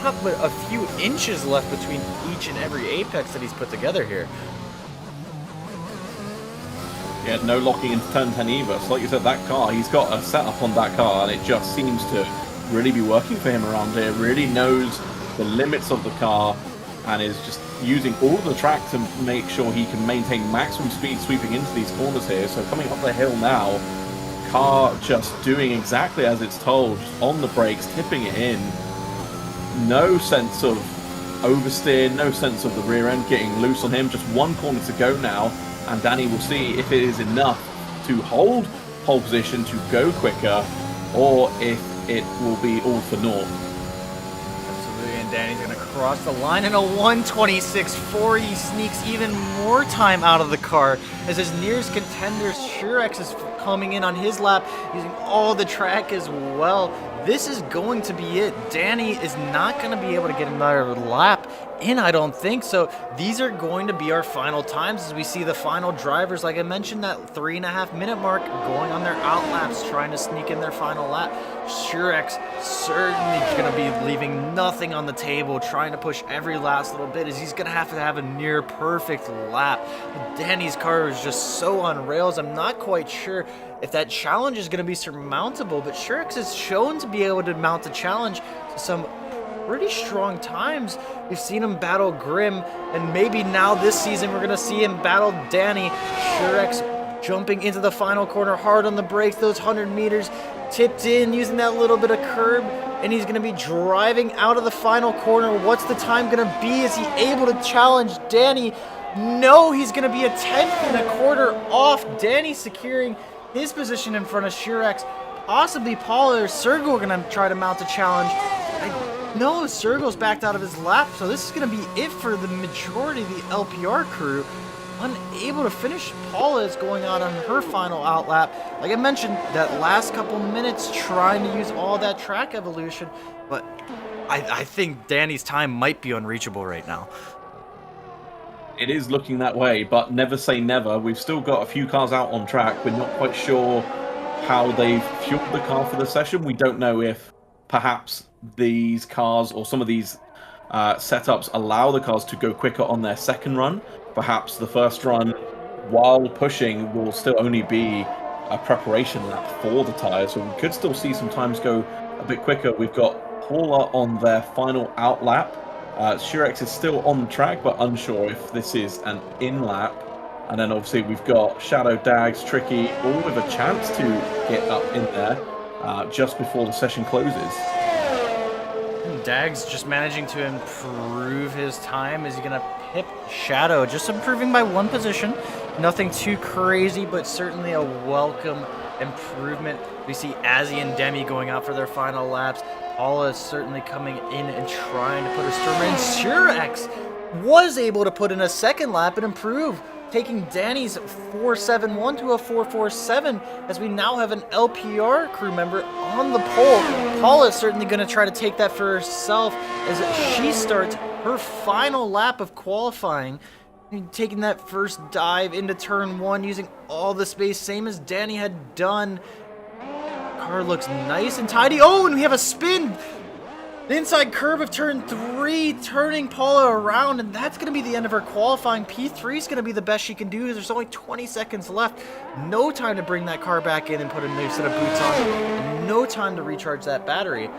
not but a few inches left between each and every apex that he's put together here. Yeah, no locking into turn 10 either. So like you said, that car, he's got a setup on that car, and it just seems to really be working for him around here. Really knows the limits of the car, and is just using all of the track to make sure he can maintain maximum speed sweeping into these corners here. So coming up the hill now, car just doing exactly as it's told, just on the brakes, tipping it in. No sense of oversteer, no sense of the rear end getting loose on him. Just one corner to go now, and Danny will see if it is enough to hold pole position, to go quicker, or if it will be all for naught. Absolutely, and Danny's going to cross the line in a 1:26.4. He sneaks even more time out of the car as his nearest contenders, Shurex, is coming in on his lap, using all the track as well. This is going to be it. Danny is not going to be able to get another lap in, I don't think. So these are going to be our final times as we see the final drivers, like I mentioned, that 3.5 minute mark, going on their out laps, trying to sneak in their final lap. Shurex certainly going to be leaving nothing on the table, trying to push every last little bit, as he's going to have a near perfect lap. Danny's car is just so on rails. I'm not quite sure if that challenge is going to be surmountable, but Shurex is shown to be able to mount the challenge to some pretty strong times. We've seen him battle Grim, and maybe now this season we're going to see him battle Danny. Shurex jumping into the final corner hard on the brakes, those 100 meters, tipped in using that little bit of curb, and he's going to be driving out of the final corner. What's the time going to be? Is he able to challenge Danny? No, he's going to be a 1/10 off. Danny securing his position in front of Shurex. Possibly Paul or Sergio are going to try to mount a challenge. No, Sergio's backed out of his lap, so this is going to be it for the majority of the LPR crew. Unable to finish, Paula is going out on her final out lap. Like I mentioned, that last couple minutes trying to use all that track evolution, but I think Danny's time might be unreachable right now. It is looking that way, but never say never. We've still got a few cars out on track. We're not quite sure how they've fueled the car for the session. We don't know if perhaps these cars or some of these setups allow the cars to go quicker on their second run. Perhaps the first run, while pushing, will still only be a preparation lap for the tyres. So we could still see some times go a bit quicker. We've got Paula on their final out lap. Shurex is still on the track, but unsure if this is an in lap. And then obviously we've got Shadow, Dags, Tricky, all with a chance to get up in there just before the session closes. Dags just managing to improve his time. Is he going to pip Shadow? Just improving by one position. Nothing too crazy, but certainly a welcome improvement. We see Azzy and Demi going out for their final laps. Paula is certainly coming in and trying to put her storm in. Shurex was able to put in a second lap and improve taking Danny's 4.71 to a 4.47 as we now have an LPR crew member on the pole. Paula is certainly going to try to take that for herself as she starts her final lap of qualifying, taking that first dive into turn 1 using all the space, same as Danny had done. Car looks nice and tidy. Oh, and we have a spin! The inside curve of turn 3, turning Paula around, and that's going to be the end of her qualifying. P3 is going to be the best she can do. There's only 20 seconds left. No time to bring that car back in and put a new set of boots on. No time to recharge that battery.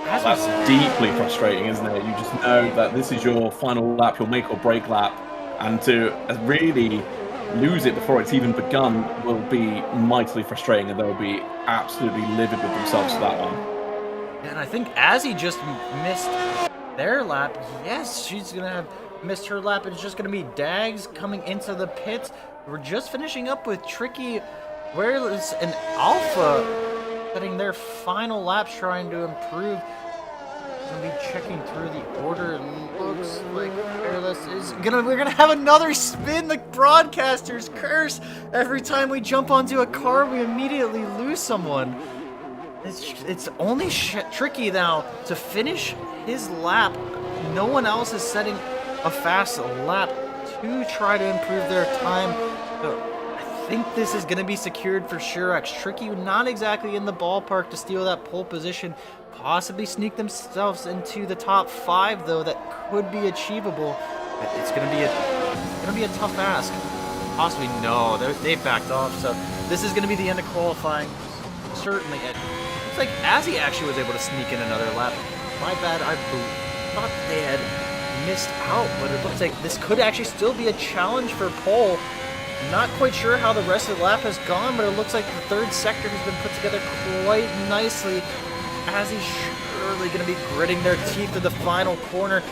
That's deeply frustrating, isn't it? You just know that this is your final lap, your make or break lap, and to really lose it before it's even begun will be mightily frustrating, and they'll be absolutely livid with themselves for that one. And I think Azzy just missed their lap. Yes, she's going to have missed her lap. It's just going to be Dags coming into the pits. We're just finishing up with Tricky, Wireless, and Alpha setting their final laps, trying to improve. Going to be checking through the order. It looks like Wireless is we're gonna have another spin. The broadcaster's curse. Every time we jump onto a car, we immediately lose someone. It's only Tricky now to finish his lap. No one else is setting a fast lap to try to improve their time. So I think this is going to be secured for sure. Tricky not exactly in the ballpark to steal that pole position. Possibly sneak themselves into the top 5 though. That could be achievable. But it's going to be a tough ask. Possibly no. They've backed off. So this is going to be the end of qualifying. Certainly. Looks like Azzy actually was able to sneak in another lap. My bad, I thought they had missed out, but it looks like this could actually still be a challenge for pole. Not quite sure how the rest of the lap has gone, but it looks like the third sector has been put together quite nicely. Azzy's surely going to be gritting their teeth to the final corner,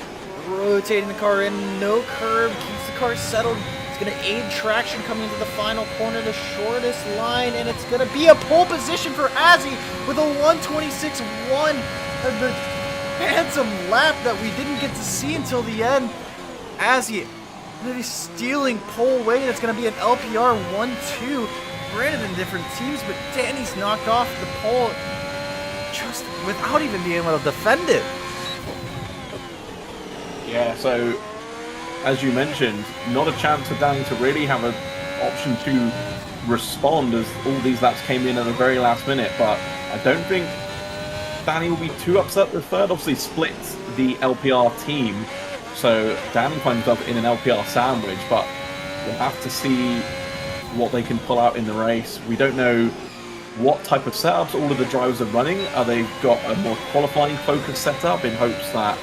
rotating the car in, no curb, keeps the car settled. Going to aid traction coming into the final corner, the shortest line, and it's going to be a pole position for Azzy with a 1:26.1, and the handsome lap that we didn't get to see until the end. Azzy going to be stealing pole weight. It's going to be an LPR 1-2, granted in different teams, but Danny's knocked off the pole just without even being able to defend it. Yeah, so as you mentioned, not a chance for Danny to really have an option to respond as all these laps came in at the very last minute, but I don't think Danny will be too upset with third. Obviously splits the LPR team, so Danny finds himself in an LPR sandwich, but we'll have to see what they can pull out in the race. We don't know what type of setups all of the drivers are running. Are they got a more qualifying focus setup in hopes that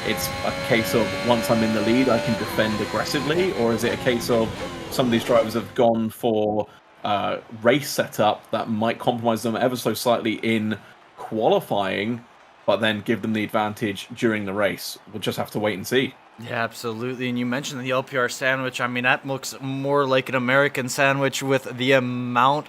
it's a case of once I'm in the lead, I can defend aggressively? Or is it a case of some of these drivers have gone for race setup that might compromise them ever so slightly in qualifying, but then give them the advantage during the race? We'll just have to wait and see. Yeah, absolutely. And you mentioned the LPR sandwich. I mean, that looks more like an American sandwich with the amount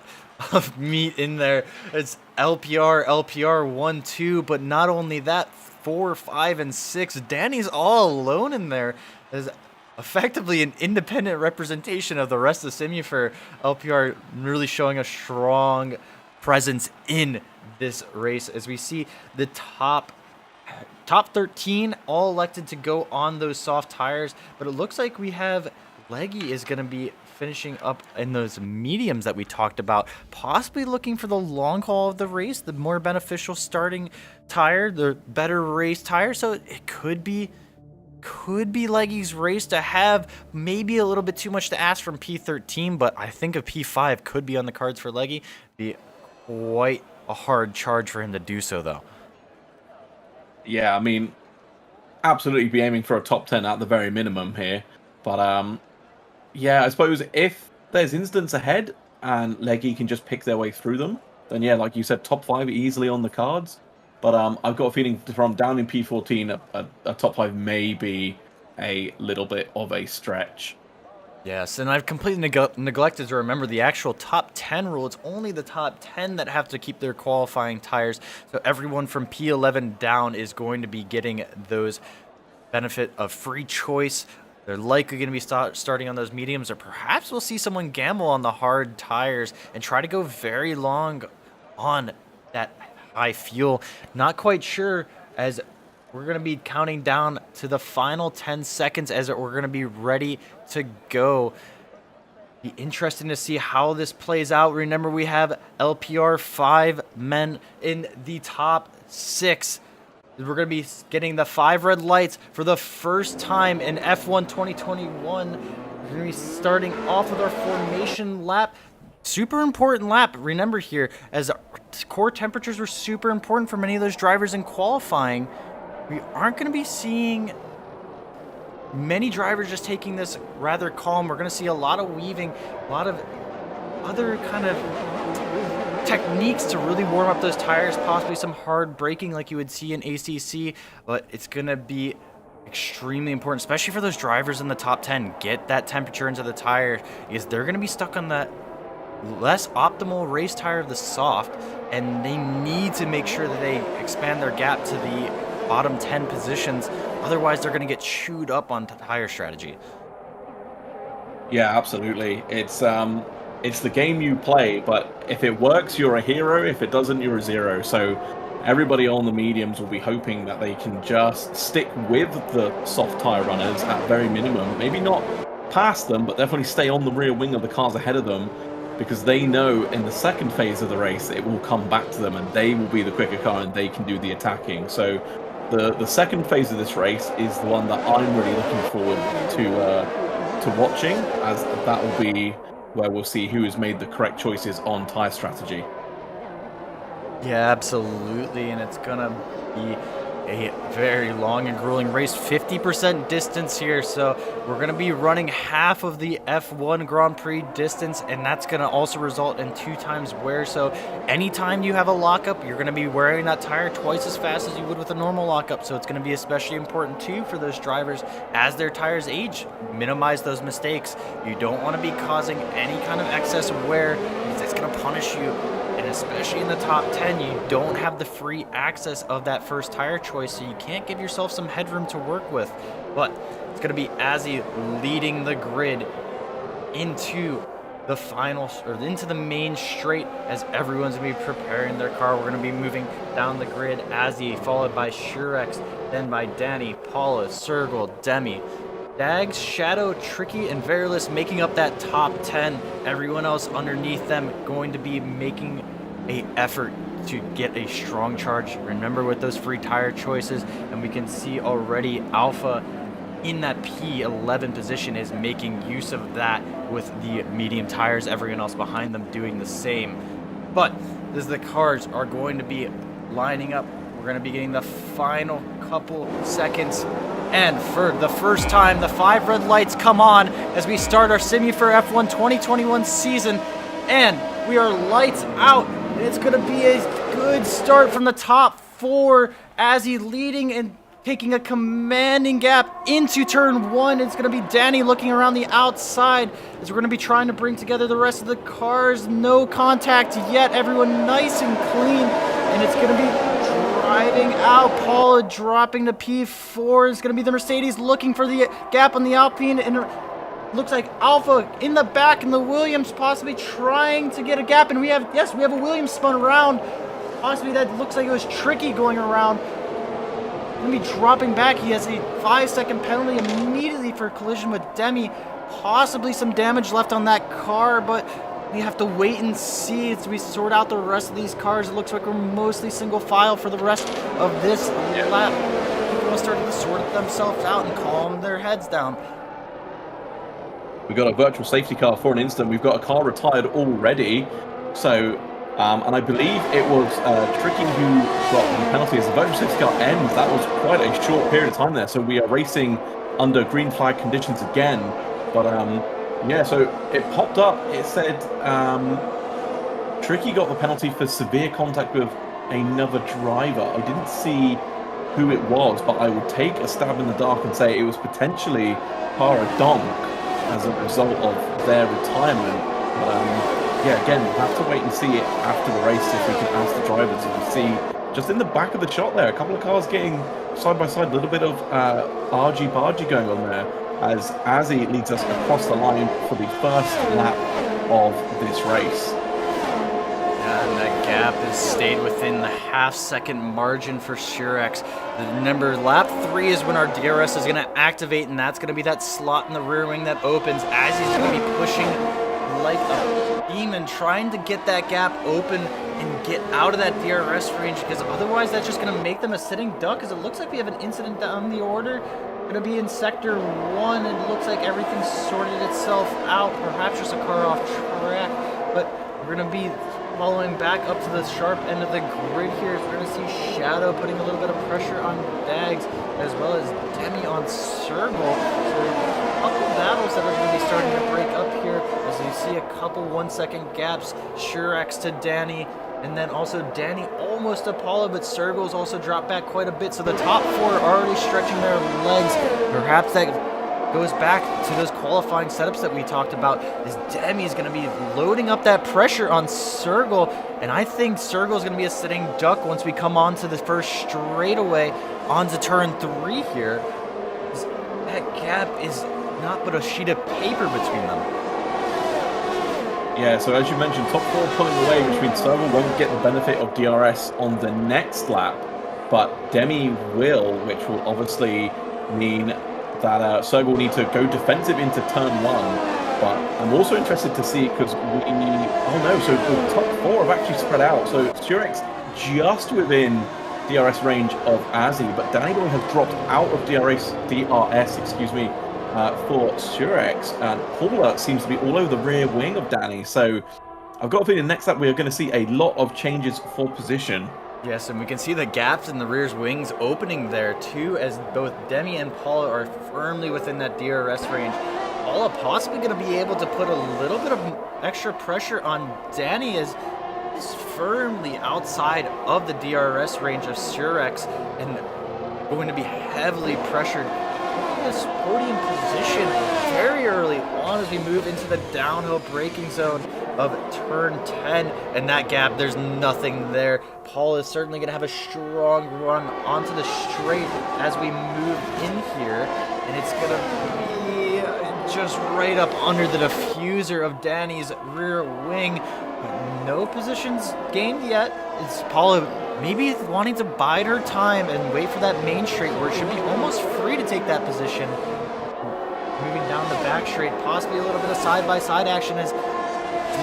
of meat in there. It's LPR 1-2, but not only that, 4, 5, and 6. Danny's all alone in there. Is effectively an independent representation of the rest of Simufur. LPR really showing a strong presence in this race as we see the top 13 all elected to go on those soft tires, but it looks like we have Leggy is going to be finishing up in those mediums that we talked about, possibly looking for the long haul of the race, the more beneficial starting tire, the better race tire. So it could be Leggy's race to have. Maybe a little bit too much to ask from P13, but I think a P5 could be on the cards for Leggy. Be quite a hard charge for him to do so, though. Yeah, I mean, absolutely be aiming for a top 10 at the very minimum here, but yeah, I suppose if there's incidents ahead and Leggy can just pick their way through them, then yeah, like you said, top 5 easily on the cards. But I've got a feeling from down in P14, a top 5 may be a little bit of a stretch. Yes, and I've completely neglected to remember the actual top 10 rule. It's only the top 10 that have to keep their qualifying tires. So everyone from P11 down is going to be getting those benefit of free choice They're likely going to be starting on those mediums, or perhaps we'll see someone gamble on the hard tires and try to go very long on that high fuel. Not quite sure, as we're going to be counting down to the final 10 seconds as we're going to be ready to go. Be interesting to see how this plays out. Remember, we have LPR 5 men in the top 6. We're going to be getting the 5 red lights for the first time in F1 2021. We're going to be starting off with our formation lap. Super important lap, remember here, as core temperatures were super important for many of those drivers in qualifying. We aren't going to be seeing many drivers just taking this rather calm. We're going to see a lot of weaving, a lot of other kind of techniques to really warm up those tires, possibly some hard braking like you would see in ACC, but it's going to be extremely important, especially for those drivers in the top 10. Get that temperature into the tire, because they're going to be stuck on that less optimal race tire of the soft, and they need to make sure that they expand their gap to the bottom 10 positions. Otherwise, they're going to get chewed up on tire strategy. Yeah, absolutely. It's the game you play, but if it works, you're a hero. If it doesn't, you're a zero. So everybody on the mediums will be hoping that they can just stick with the soft tire runners at very minimum. Maybe not pass them, but definitely stay on the rear wing of the cars ahead of them, because they know in the second phase of the race it will come back to them and they will be the quicker car and they can do the attacking. So the second phase of this race is the one that I'm really looking forward to watching, as that will be where we'll see who has made the correct choices on tire strategy. Yeah, absolutely, and it's gonna be a very long and grueling race. 50% distance here, so we're gonna be running half of the F1 Grand Prix distance, and that's gonna also result in 2 times wear. So anytime you have a lockup, you're gonna be wearing that tire twice as fast as you would with a normal lockup. So it's gonna be especially important too for those drivers as their tires age. Minimize those mistakes. You don't want to be causing any kind of excess wear, because it's gonna punish you. And especially in the top 10, you don't have the free access of that first tire choice, so you can't give yourself some headroom to work with. But it's going to be Azzy leading the grid into the final, or into the main straight, as everyone's going to be preparing their car. We're going to be moving down the grid. Azzy, followed by Shurex, then by Danny, Paula, Sergel, Demi, Dags, Shadow, Tricky, and Verilus making up that top 10. Everyone else underneath them going to be making an effort to get a strong charge. Remember, with those free tire choices, and we can see already Alpha in that P11 position is making use of that with the medium tires. Everyone else behind them doing the same. But as the cars are going to be lining up, we're going to be getting the final couple seconds. And for the first time, the 5 red lights come on as we start our Simufur F1 2021 season. And we are lights out. And it's going to be a good start from the top 4. Azzy leading and taking a commanding gap into turn 1. It's going to be Danny looking around the outside as we're going to be trying to bring together the rest of the cars. No contact yet. Everyone nice and clean. And it's going to be driving out. Paula dropping to P4. Is going to be the Mercedes looking for the gap on the Alpine. And looks like Alpha in the back, and the Williams possibly trying to get a gap. And we have a Williams spun around. Possibly that looks like it was Tricky going around. Going to be dropping back. He has a 5-second penalty immediately for collision with Demi. Possibly some damage left on that car, but we have to wait and see as we sort out the rest of these cars. It looks like we're mostly single file for the rest of this lap. People are starting to sort themselves out and calm their heads down. We've got a virtual safety car for an instant. We've got a car retired already. So, and I believe it was Tricky who got the penalty as the virtual safety car ends. That was quite a short period of time there. So we are racing under green flag conditions again. But yeah, so it popped up. It said Tricky got the penalty for severe contact with another driver. I didn't see who it was, but I would take a stab in the dark and say it was potentially Para Donk as a result of their retirement. But yeah, again, we'll have to wait and see it after the race if we can ask the drivers. And see just in the back of the shot there, a couple of cars getting side by side, a little bit of argy-bargy going on there. as Azzy leads us across the line for the first lap of this race. Yeah, and that gap has stayed within the half-second margin for Surex. Remember, lap 3 is when our DRS is going to activate, and that's going to be that slot in the rear wing that opens. Azzy's going to be pushing like a demon, trying to get that gap open and get out of that DRS range, because otherwise that's just going to make them a sitting duck, because it looks like we have an incident down the order. Going to be in sector 1, and it looks like everything's sorted itself out. Perhaps just a car off track, but we're going to be following back up to the sharp end of the grid here. We're going to see Shadow putting a little bit of pressure on Dags, as well as Demi on Sergal. So a couple battles that are going to be starting to break up here, as you see a couple 1-second gaps. Surex to Danny, and then also Danny almost Apollo, but Sergal's also dropped back quite a bit. So the top 4 are already stretching their legs. Perhaps that goes back to those qualifying setups that we talked about, is Demi's going to be loading up that pressure on Sergal, and I think Sergal's going to be a sitting duck once we come onto the first straightaway onto turn 3 here. That gap is not but a sheet of paper between them. Yeah, so as you mentioned, top 4 pulling away, which means Sergal won't get the benefit of DRS on the next lap, but Demi will, which will obviously mean that Sergal will need to go defensive into turn 1. But I'm also interested to see, because so the top 4 have actually spread out. So Surex just within DRS range of Azzy, but Danny Boy has dropped out of DRS, for Surex, and Paula seems to be all over the rear wing of Danny. So I've got a feeling next up we're going to see a lot of changes for position. Yes, and we can see the gaps in the rear's wings opening there too, as both Demi and Paula are firmly within that DRS range. Paula possibly going to be able to put a little bit of extra pressure on Danny, as he's firmly outside of the DRS range of Surex and going to be heavily pressured in this podium position very early on as we move into the downhill braking zone of turn 10, and that gap, there's nothing there. Paul is certainly going to have a strong run onto the straight as we move in here, and it's going to be just right up under the diffuser of Danny's rear wing. But no positions gained yet. It's Paula maybe wanting to bide her time and wait for that main straight where it should be almost free to take that position. Moving down the back straight, possibly a little bit of side-by-side action as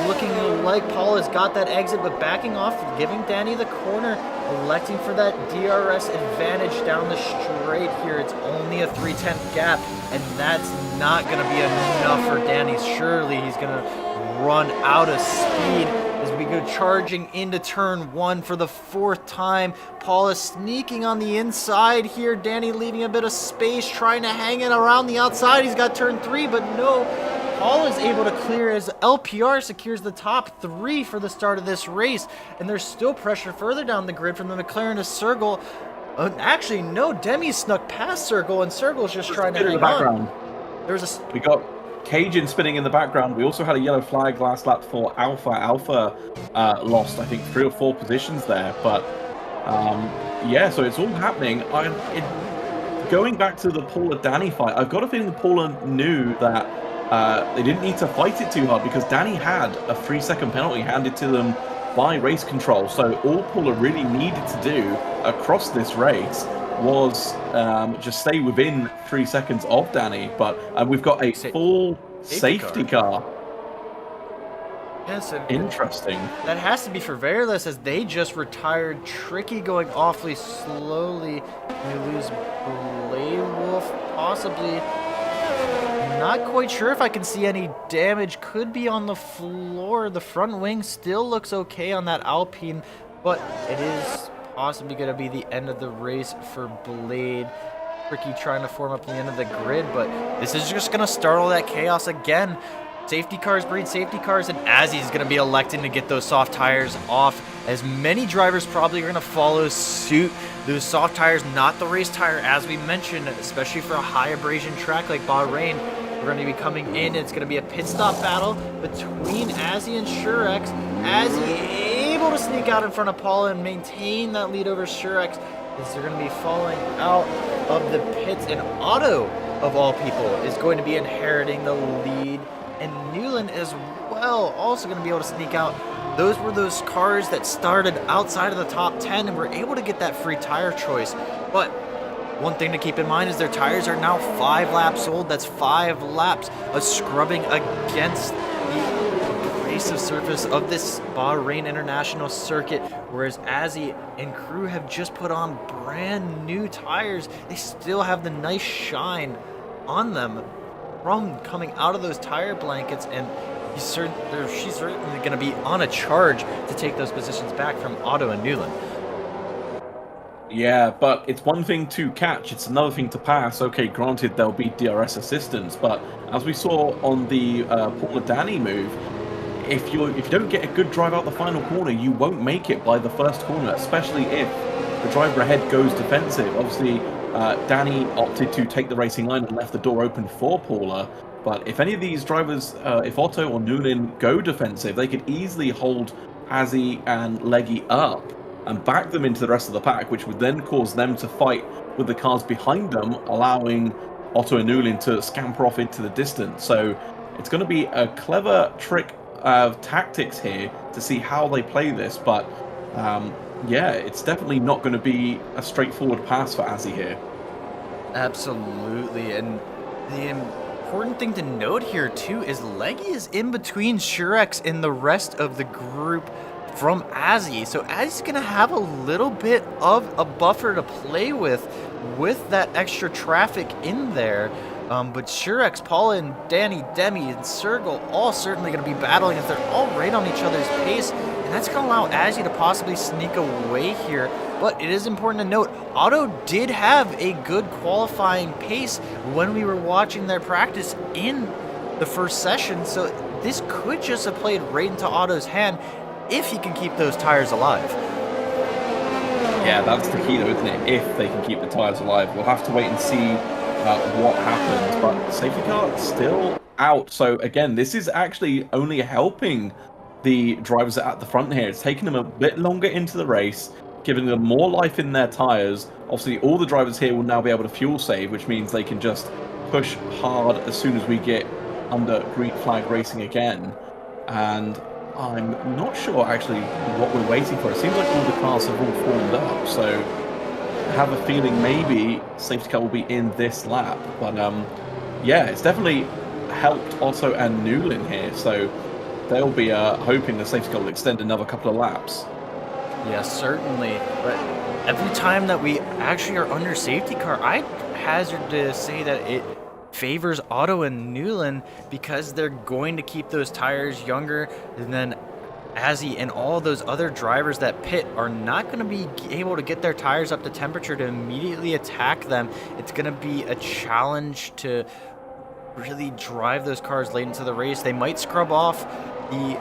looking like Paul has got that exit, but backing off, giving Danny the corner, electing for that DRS advantage down the straight here. It's only a 3/10 gap, and that's not going to be enough for Danny. Surely he's going to run out of speed as we go charging into turn 1 for the 4th time. Paul is sneaking on the inside here. Danny leaving a bit of space, trying to hang it around the outside. He's got turn 3, but no. Paul is able to clear as LPR secures the top 3 for the start of this race, and there's still pressure further down the grid from the McLaren to Sergal. Actually, no, Demi snuck past Sergal, and Sergal's just trying to hang on. We got Cajun spinning in the background. We also had a yellow flag last lap for Alpha. Alpha lost, I think, 3 or 4 positions there, but yeah, so it's all happening. Going back to the Paula-Danny fight, I've got a feeling Paula knew that they didn't need to fight it too hard, because Danny had a 3-second penalty handed to them by race control. So all Paula really needed to do across this race was just stay within 3 seconds of Danny. But we've got a full safety car. Yes, interesting. That has to be for Veriless, as they just retired Tricky going awfully slowly. We lose Blade Wolf, possibly. Not quite sure if I can see any damage. Could be on the floor. The front wing still looks okay on that Alpine, but it is possibly going to be the end of the race for Blade. Tricky trying to form up the end of the grid, but this is just going to start all that chaos again. Safety cars breed safety cars, and Azzy's going to be electing to get those soft tires off, as many drivers probably are going to follow suit. Those soft tires, not the race tire, as we mentioned, especially for a high abrasion track like Bahrain. We're going to be coming in. It's going to be a pit stop battle between Azzy and Surex. Azzy able to sneak out in front of Paula and maintain that lead over Shurex, as they're going to be falling out of the pits. And Otto, of all people, is going to be inheriting the lead. And Newland as well, also going to be able to sneak out. Those were those cars that started outside of the top 10 and were able to get that free tire choice. But one thing to keep in mind is their tires are now 5 laps old. That's 5 laps of scrubbing against the abrasive surface of this Bahrain International Circuit, whereas Azzy and crew have just put on brand new tires. They still have the nice shine on them from coming out of those tire blankets, and she's certainly going to be on a charge to take those positions back from Otto and Newland. Yeah, but it's one thing to catch, it's another thing to pass. Okay, granted, there'll be DRS assistance, but as we saw on the Paula Danny move, if you don't get a good drive out the final corner, you won't make it by the first corner, especially if the driver ahead goes defensive. Obviously, Danny opted to take the racing line and left the door open for Paula, but if any of these drivers, if Otto or Newlin go defensive, they could easily hold Azzy and Leggy up and back them into the rest of the pack, which would then cause them to fight with the cars behind them, allowing Otto and Newlin to scamper off into the distance. So it's going to be a clever trick of tactics here to see how they play this, but yeah, it's definitely not going to be a straightforward pass for Azzy here. Absolutely, and the important thing to note here too is Leggy is in between Shurex and the rest of the group from Azzy, so Azzy's going to have a little bit of a buffer to play with that extra traffic in there. But Shurex, Paula, and Danny, Demi, and Sergel all certainly going to be battling as they're all right on each other's pace, and that's going to allow Azzy to possibly sneak away here. But it is important to note, Otto did have a good qualifying pace when we were watching their practice in the first session, so this could just have played right into Otto's hand if he can keep those tires alive. Yeah, that's the key though, isn't it? If they can keep the tires alive. We'll have to wait and see what happens, but safety car still out. So again, this is actually only helping the drivers at the front here. It's taking them a bit longer into the race, giving them more life in their tires. Obviously, all the drivers here will now be able to fuel save, which means they can just push hard as soon as we get under green flag racing again. And I'm not sure actually what we're waiting for. It seems like all the cars have all formed up, so I have a feeling maybe safety car will be in this lap. But yeah, it's definitely helped Otto and Newlin here, so they'll be hoping the safety car will extend another couple of laps. Yeah, certainly. But every time that we actually are under safety car, I hazard to say that it favors Otto and Newlin because they're going to keep those tires younger, and then Azzy and all those other drivers that pit are not going to be able to get their tires up to temperature to immediately attack them. It's going to be a challenge to really drive those cars late into the race. They might scrub off the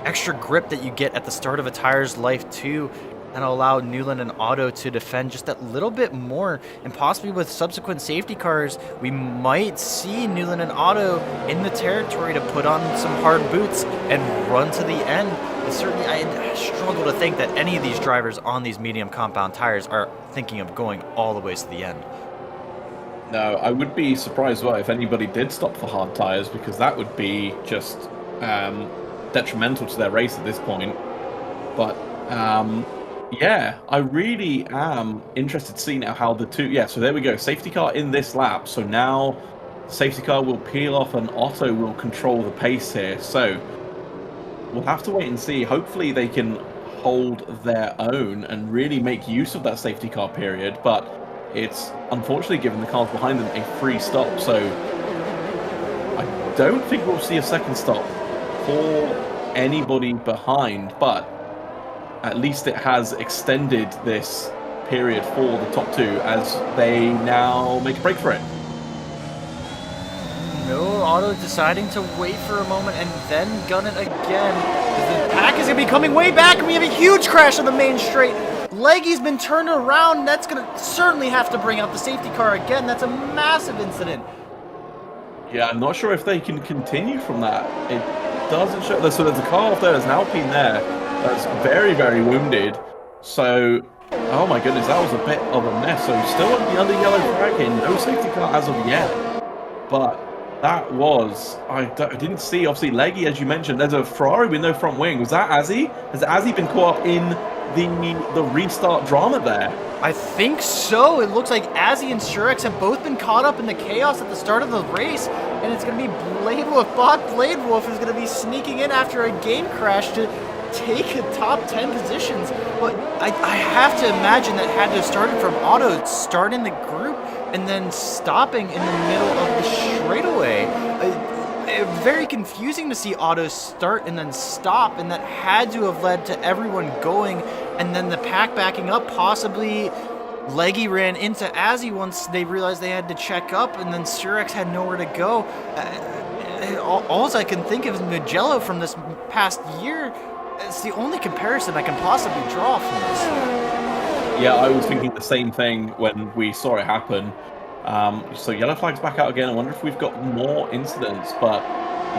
extra grip that you get at the start of a tire's life too, and allow Newland and Otto to defend just that little bit more, and possibly with subsequent safety cars, we might see Newland and Otto in the territory to put on some hard boots and run to the end. And certainly I struggle to think that any of these drivers on these medium compound tires are thinking of going all the way to the end. No, I would be surprised if anybody did stop for hard tires, because that would be just detrimental to their race at this point. But yeah, I really am interested to see now how the two... Yeah, so there we go. Safety car in this lap. So now safety car will peel off and Otto will control the pace here. So we'll have to wait and see. Hopefully they can hold their own and really make use of that safety car period. But it's unfortunately given the cars behind them a free stop. So I don't think we'll see a second stop for anybody behind. But at least it has extended this period for the top two as they now make a break for it. No, Otto deciding to wait for a moment and then gun it again. The pack is going to be coming way back, and we have a huge crash on the main straight. Leggy's been turned around. That's going to certainly have to bring out the safety car again. That's a massive incident. Yeah, I'm not sure if they can continue from that. It doesn't show. So there's a car off there. There's an Alpine there. that's very, very wounded. So, oh my goodness, that was a bit of a mess. So still on the other yellow flag here, no safety car as of yet. But that was, I didn't see, obviously, Leggy, as you mentioned, there's a Ferrari with no front wing. Was that Azzy? Has Azzy been caught up in the restart drama there? I think so. It looks like Azzy and Surex have both been caught up in the chaos at the start of the race, and it's going to be Bladewolf. Bot Bladewolf is going to be sneaking in after a game crash to take a top 10 positions. But I have to imagine that had to have started from Otto starting the group and then stopping in the middle of the straightaway. Very confusing to see Otto start and then stop, and that had to have led to everyone going and then the pack backing up. Possibly Leggy ran into Azzy once they realized they had to check up, and then Surex had nowhere to go. All I can think of is Mugello from this past year. It's the only comparison I can possibly draw from this. Yeah, I was thinking the same thing when we saw it happen. So yellow flag's back out again. I wonder if we've got more incidents, but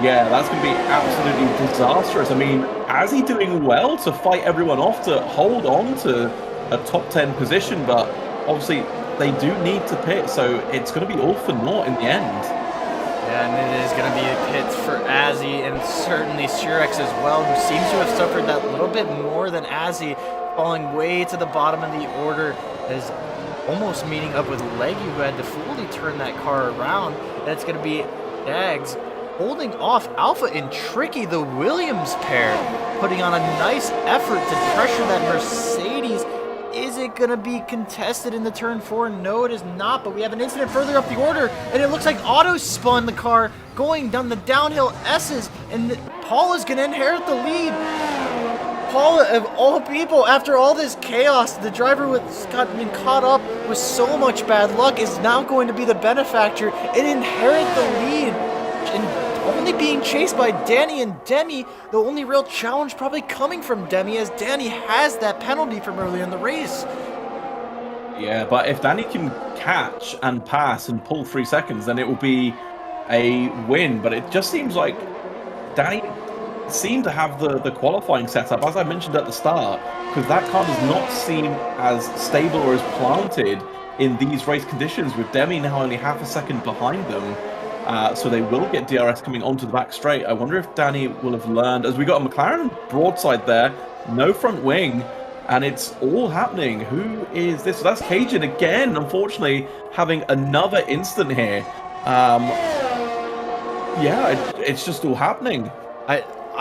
yeah, that's going to be absolutely disastrous. I mean, Azzy doing well to fight everyone off to hold on to a top 10 position, but obviously they do need to pit, so it's going to be all for naught in the end. Yeah, and it is going to be a pit for Azzy and certainly Surex as well, who seems to have suffered that little bit more than Azzy, falling way to the bottom of the order, is almost meeting up with Leggy, who had to fully turn that car around. And it's going to be Dags holding off Alpha and Tricky, the Williams pair, putting on a nice effort to pressure that Mercedes. Is it going to be contested in the turn 4? No, it is not, but we have an incident further up the order, and it looks like Otto spun the car going down the downhill S's, and Paul is going to inherit the lead. Paul, of all people, after all this chaos, the driver was been caught up with so much bad luck, is now going to be the benefactor and inherit the lead. And only being chased by Danny and Demi, the only real challenge probably coming from Demi, as Danny has that penalty from earlier in the race. Yeah, but if Danny can catch and pass and pull 3 seconds, then it will be a win. But it just seems like Danny seemed to have the qualifying setup, as I mentioned at the start, because that car does not seem as stable or as planted in these race conditions, with Demi now only half a second behind them. So they will get DRS coming onto the back straight. I wonder if Danny will have learned, as we got a McLaren broadside there, no front wing, and it's all happening. Who is this? So that's Cajun again, unfortunately, having another incident here. Yeah, it's just all happening.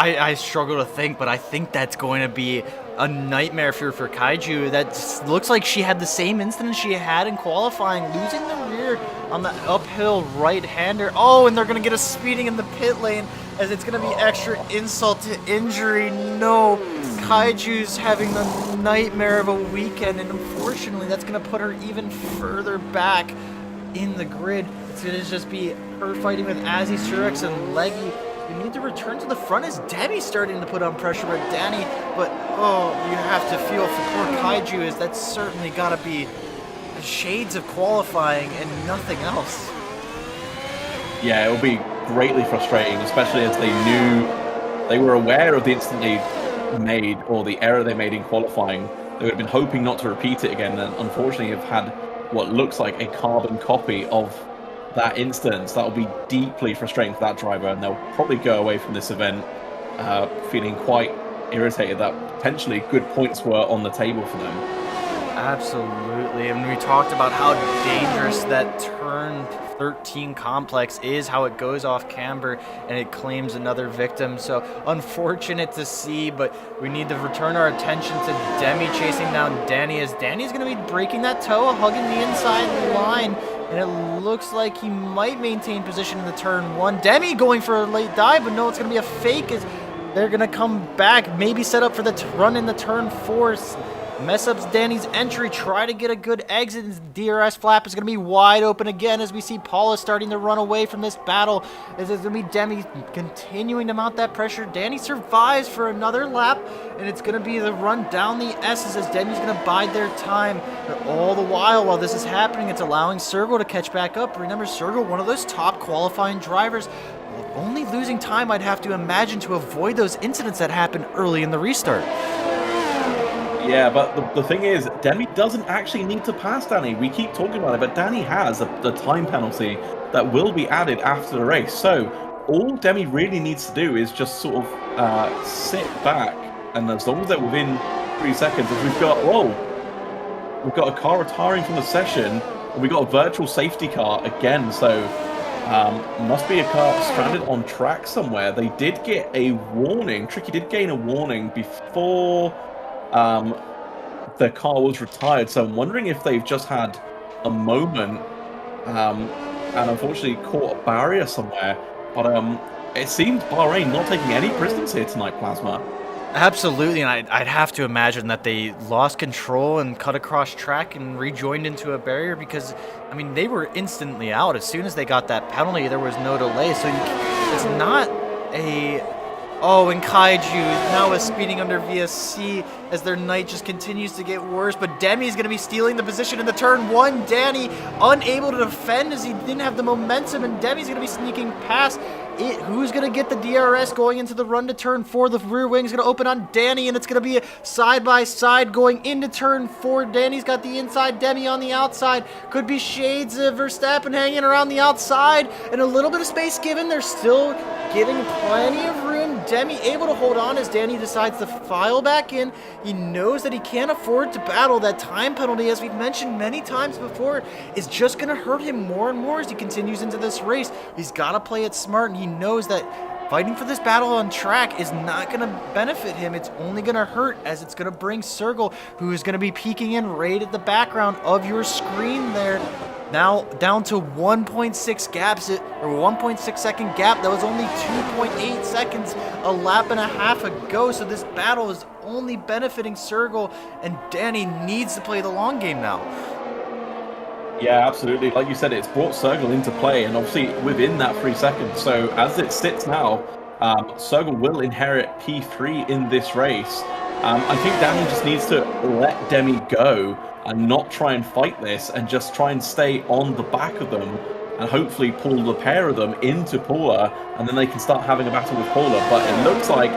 I struggle to think, but I think that's going to be a nightmare for Kaiju. That looks like she had the same incident she had in qualifying, losing the rear on the uphill right-hander. Oh, and they're going to get a speeding in the pit lane, as it's going to be extra insult to injury. No, Kaiju's having the nightmare of a weekend, and unfortunately that's going to put her even further back in the grid. It's going to just be her fighting with Azzy, Surex, and Leggy. We need to return to the front as Debbie's starting to put on pressure with Danny, but oh, you have to feel for poor Kaiju, as that's certainly got to be shades of qualifying and nothing else. Yeah, it will be greatly frustrating, especially as they were aware of the incident they made, or the error they made in qualifying. They would have been hoping not to repeat it again, and unfortunately have had what looks like a carbon copy of that instance. That will be deeply frustrating for that driver, and they'll probably go away from this event feeling quite irritated that potentially good points were on the table for them. Absolutely, and we talked about how dangerous that turn 13 complex is, how it goes off camber and it claims another victim. So unfortunate to see, but we need to return our attention to Demi chasing down Danny, as Danny's going to be breaking that toe, hugging the inside line, and it looks like he might maintain position in the turn 1. Demi going for a late dive, but no, it's going to be a fake, as they're going to come back, maybe set up for the run in the turn 4. mess up Danny's entry, try to get a good exit, and DRS flap is going to be wide open again as we see Paula starting to run away from this battle. As it's going to be Demi continuing to mount that pressure. Danny survives for another lap, and it's going to be the run down the S's as Demi's going to bide their time. But all the while this is happening, it's allowing Sergio to catch back up. Remember, Sergio, one of those top qualifying drivers, only losing time, I'd have to imagine, to avoid those incidents that happened early in the restart. Yeah, but the thing is, Demi doesn't actually need to pass Danny. We keep talking about it, but Danny has the time penalty that will be added after the race. So all Demi really needs to do is just sort of sit back, and as long as they're within 3 seconds, as we've got a car retiring from the session, and we've got a virtual safety car again, so must be a car stranded on track somewhere. They did get a warning. Tricky did gain a warning before their car was retired, so I'm wondering if they've just had a moment and unfortunately caught a barrier somewhere. But it seems Bahrain not taking any prisoners here tonight, Plasma. Absolutely, and I'd have to imagine that they lost control and cut across track and rejoined into a barrier because, I mean, they were instantly out. As soon as they got that penalty, there was no delay. So it's not a... Oh, and Kaiju now is speeding under VSC as their night just continues to get worse. But Demi's going to be stealing the position in the turn one. Danny unable to defend as he didn't have the momentum, and Demi's going to be sneaking past it. Who's going to get the DRS going into the run to turn four? The rear wing is going to open on Danny, and it's going to be a side-by-side going into turn four. Danny's got the inside, Demi on the outside. Could be shades of Verstappen hanging around the outside, and a little bit of space given. They're still giving plenty of room. Demi able to hold on as Danny decides to file back in. He knows that he can't afford to battle. That time penalty, as we've mentioned many times before, is just going to hurt him more and more as he continues into this race. He's got to play it smart, and he knows that fighting for this battle on track is not going to benefit him. It's only going to hurt, as it's going to bring Sergio, who is going to be peeking in right at the background of your screen there. Now down to 1.6 gaps, or 1.6 second gap. That was only 2.8 seconds a lap and a half ago. So this battle is only benefiting Sergio, and Danny needs to play the long game now. Yeah, absolutely. Like you said, it's brought Sergio into play, and obviously within that 3 seconds. So as it sits now, Sergio will inherit P3 in this race. I think Danny just needs to let Demi go and not try and fight this, and just try and stay on the back of them and hopefully pull the pair of them into Paula, and then they can start having a battle with Paula. But it looks like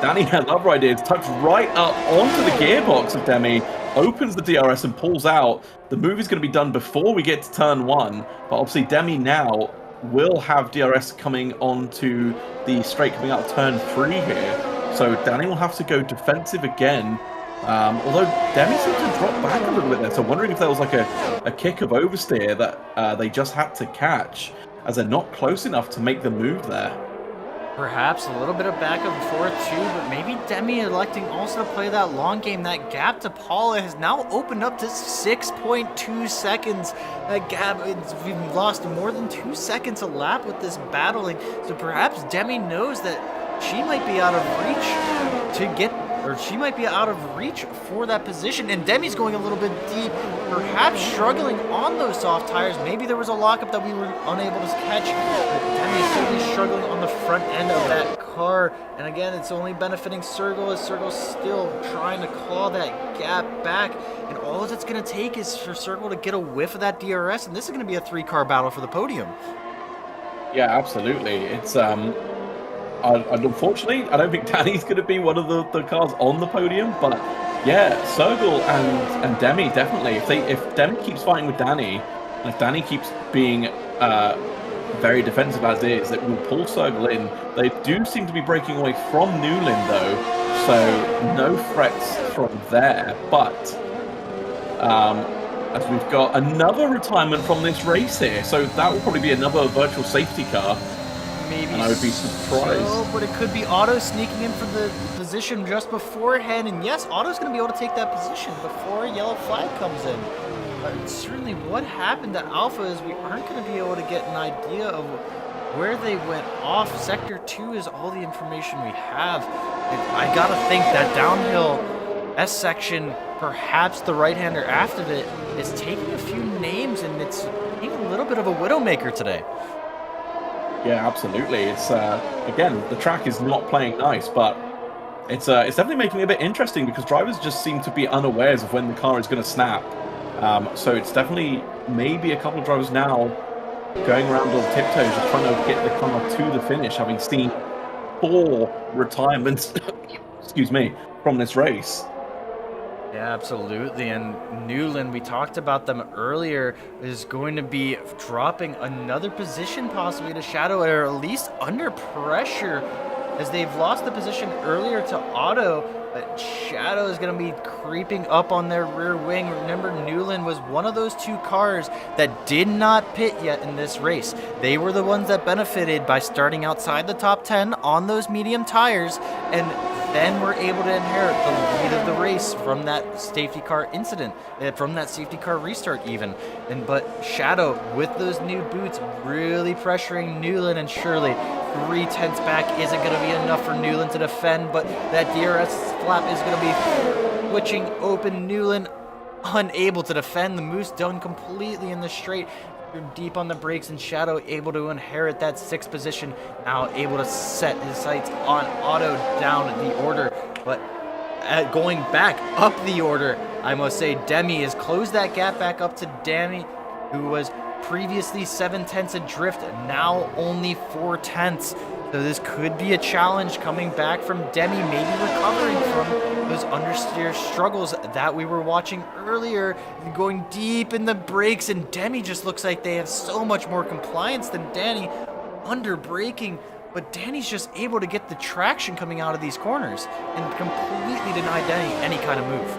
Danny has other ideas, tucks right up onto the gearbox of Demi, opens the DRS and pulls out. The move is going to be done before we get to turn one, but obviously Demi now will have DRS coming onto the straight coming out of turn 3 here. So Danny will have to go defensive again. Although Demi seemed to drop back a little bit there, so I'm wondering if there was like a kick of oversteer that they just had to catch, as they're not close enough to make the move there. Perhaps a little bit of back and forth too, but maybe Demi electing also to play that long game. That gap to Paula has now opened up to 6.2 seconds. That gap, we've lost more than 2 seconds a lap with this battling. So perhaps Demi knows that she might be out of reach to get, or she might be out of reach for that position. And Demi's going a little bit deep, perhaps struggling on those soft tires. Maybe there was a lockup that we were unable to catch. But Demi's certainly struggling on the front end of that car. And again, it's only benefiting Sergio, as Sergio's still trying to claw that gap back. And all it's going to take is for Sergio to get a whiff of that DRS. And this is going to be a 3-car battle for the podium. Yeah, absolutely. It's unfortunately, I don't think Danny's going to be one of the cars on the podium, but yeah, Sergio and Demi definitely. If Demi keeps fighting with Danny, and if Danny keeps being very defensive as is, it will pull Sergio in. They do seem to be breaking away from Newland though, so no threats from there. But as we've got another retirement from this race here, so that will probably be another virtual safety car. Maybe, and I would be surprised. So, but it could be Otto sneaking in for the position just beforehand. And yes, Otto's going to be able to take that position before a yellow flag comes in. But certainly what happened to Alpha is we aren't going to be able to get an idea of where they went off. Sector 2 is all the information we have. And I got to think that downhill S section, perhaps the right-hander after it, is taking a few names, and it's being a little bit of a widowmaker today. Yeah, absolutely. It's again, the track is not playing nice, but it's definitely making it a bit interesting because drivers just seem to be unawares of when the car is going to snap. So it's definitely maybe a couple of drivers now going around on tiptoes, just trying to get the car to the finish, having seen 4 retirements, excuse me, from this race. Yeah, absolutely. And Newland, we talked about them earlier, is going to be dropping another position possibly to Shadow, or at least under pressure, as they've lost the position earlier to Otto. But Shadow is going to be creeping up on their rear wing. Remember, Newland was one of those 2 cars that did not pit yet in this race. They were the ones that benefited by starting outside the top 10 on those medium tires, and then were able to inherit the lead of the race from that safety car incident, from that safety car restart even. But Shadow, with those new boots, really pressuring Newland, and surely 3/10 back isn't going to be enough for Newland to defend, but that DRS flap is going to be switching open. Newland unable to defend. The Moose done completely in the straight. Deep on the brakes, and Shadow able to inherit that 6th position, now able to set his sights on Otto down the order. But going back up the order, I must say, Demi has closed that gap back up to Danny, who was previously 7/10 adrift, now only 4/10. So this could be a challenge coming back from Demi, maybe recovering from those understeer struggles that we were watching earlier, going deep in the brakes, and Demi just looks like they have so much more compliance than Danny under braking, but Danny's just able to get the traction coming out of these corners and completely deny Danny any kind of move.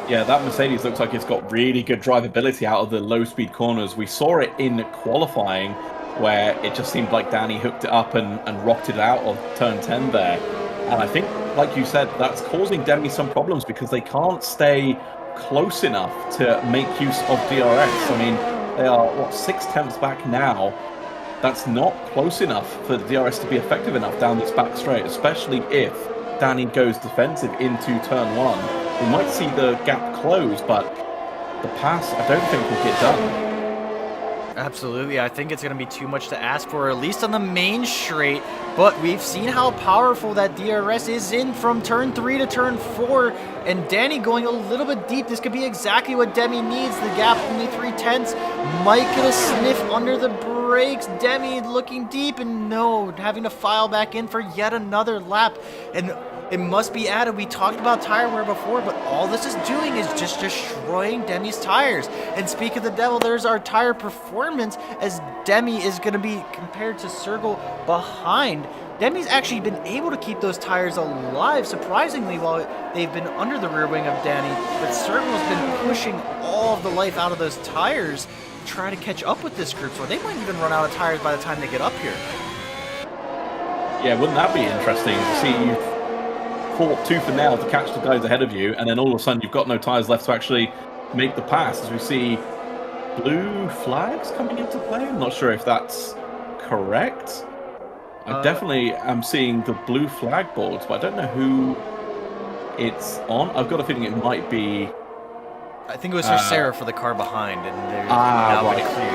Yeah, that Mercedes looks like it's got really good drivability out of the low-speed corners. We saw it in qualifying, where it just seemed like Danny hooked it up and rocked it out of turn 10 there. And I think, like you said, that's causing Demi some problems because they can't stay close enough to make use of DRS. I mean, they are, 6/10 back now. That's not close enough for the DRS to be effective enough down this back straight, especially if Danny goes defensive into turn 1. We might see the gap close, but the pass, I don't think, will get done. Absolutely. I think it's going to be too much to ask for, at least on the main straight. But we've seen how powerful that DRS is in from turn 3 to turn 4. And Danny going a little bit deep. This could be exactly what Demi needs. The gap only 3/10. Might get a sniff under the brakes. Demi looking deep, and no, having to file back in for yet another lap. And it must be added, we talked about tire wear before, but all this is doing is just destroying Demi's tires. And speak of the devil, there's our tire performance, as Demi is going to be compared to Sergel behind. Demi's actually been able to keep those tires alive, surprisingly, while they've been under the rear wing of Danny. But Sergel's been pushing all of the life out of those tires to try to catch up with this group, so they might even run out of tires by the time they get up here. Yeah, wouldn't that be interesting to see you fought tooth and nail to catch the guys ahead of you, and then all of a sudden you've got no tires left to actually make the pass, as we see blue flags coming into play? I'm not sure if that's correct. I definitely am seeing the blue flag boards, but I don't know who it's on. I've got a feeling it might be... I think it was for Sarah for the car behind, and they're now right. clear.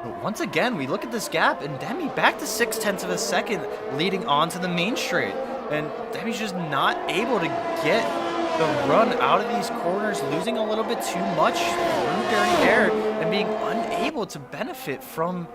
But once again, we look at this gap, and Demi back to 0.6 of a second, leading on to the main straight. And Demi's just not able to get the run out of these corners, losing a little bit too much through dirty air, and being unable to benefit from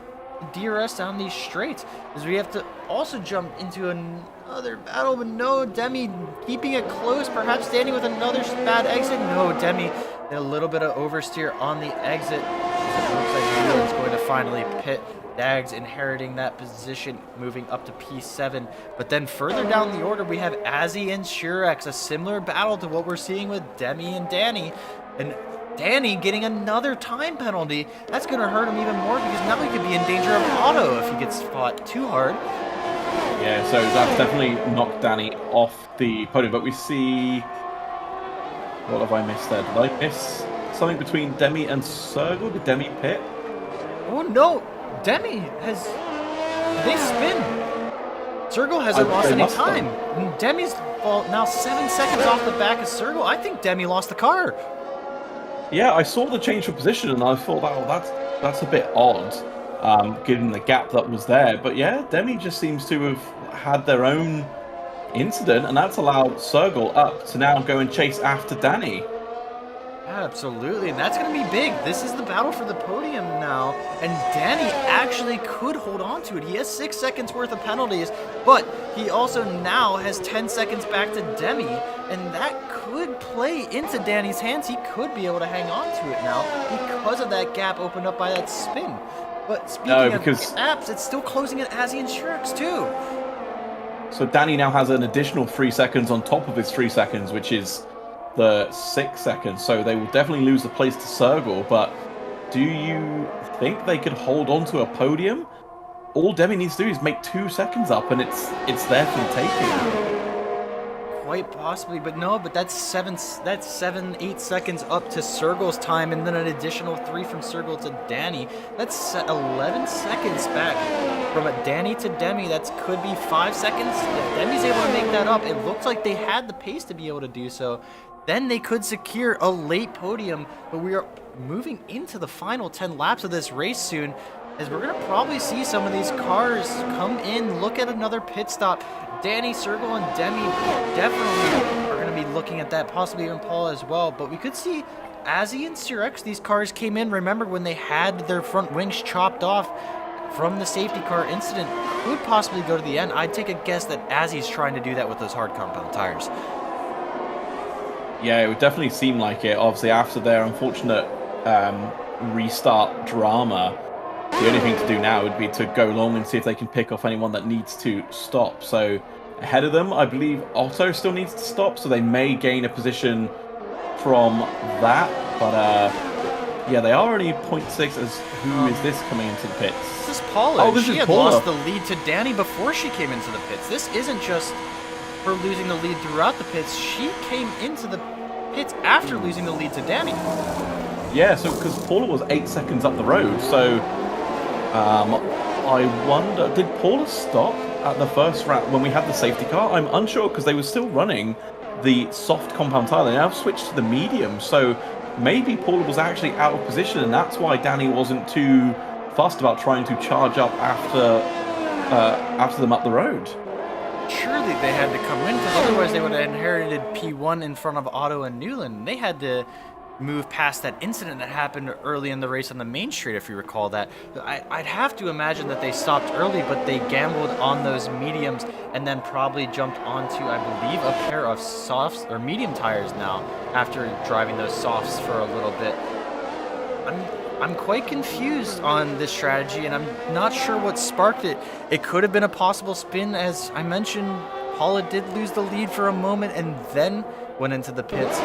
DRS down these straights, as we have to also jump into another battle. But no, Demi keeping it close, perhaps standing with another bad exit. No, Demi a little bit of oversteer on the exit. It looks like Newland's going to finally pit. Dags inheriting that position, moving up to P7. But then further down the order, we have Azzy and Shurex, a similar battle to what we're seeing with Demi and Danny. And Danny getting another time penalty. That's going to hurt him even more, because now he could be in danger of auto if he gets fought too hard. Yeah, so that's definitely knocked Danny off the podium. But we see... What have I missed there? Did I miss something between Demi and Sergel? Did Demi pit? Oh no! Demi has... They spin. Sergio hasn't lost they any must have. time. And Demi's now 7 seconds off the back of Sergio. I think Demi lost the car. Yeah, I saw the change of position and I thought, oh, that's a bit odd, given the gap that was there. But yeah, Demi just seems to have had their own incident, and that's allowed Sergio up to now go and chase after Danny. Absolutely, and that's going to be big. This is the battle for the podium now, and Danny actually could hold on to it. He has 6 seconds worth of penalties, but he also now has 10 seconds back to Demi, and that could play into Danny's hands. He could be able to hang on to it now because of that gap opened up by that spin. But speaking of gaps, it's still closing at Azzy and Shirks too. So Danny now has an additional 3 seconds on top of his 3 seconds, which is the 6 seconds, so they will definitely lose the place to Sergio. But do you think they could hold on to a podium? All Demi needs to do is make 2 seconds up, and it's there for the taking. Quite possibly, but no. But that's 7, 8 seconds up to Sergio's time, and then an additional 3 from Sergio to Danny. That's 11 seconds back from Danny to Demi. That could be 5 seconds. If Demi's able to make that up, it looks like they had the pace to be able to do so. Then they could secure a late podium, but we are moving into the final 10 laps of this race soon, as we're going to probably see some of these cars come in, look at another pit stop. Danny, Sergio, and Demi definitely are going to be looking at that, possibly even Paul as well, but we could see Azzy and Cirex, these cars came in, remember when they had their front wings chopped off from the safety car incident, could possibly go to the end. I'd take a guess that Azzy's trying to do that with those hard compound tires. Yeah, it would definitely seem like it. Obviously, after their unfortunate restart drama, the only thing to do now would be to go along and see if they can pick off anyone that needs to stop. So ahead of them, I believe Otto still needs to stop, so they may gain a position from that. But yeah, they are only 0.6 as who is this coming into the pits? This is Paula. Oh, this she is had Paula. lost the lead to Danny before she came into the pits. This isn't just her losing the lead throughout the pits. She came into the pits after losing the lead to Danny. Yeah, so because Paula was 8 seconds up the road, so I wonder, did Paula stop at the first round when we had the safety car? I'm unsure because they were still running the soft compound tire. They now switched to the medium, so maybe Paula was actually out of position, and that's why Danny wasn't too fussed about trying to charge up after them up the road. Surely they had to come in, because otherwise they would have inherited P1 in front of Otto and Newland. They had to move past that incident that happened early in the race on the main straight, if you recall that. I'd have to imagine that they stopped early, but they gambled on those mediums and then probably jumped onto, I believe, a pair of softs or medium tires now after driving those softs for a little bit. I'm quite confused on this strategy, and I'm not sure what sparked it. It could have been a possible spin. As I mentioned, Paula did lose the lead for a moment and then went into the pits.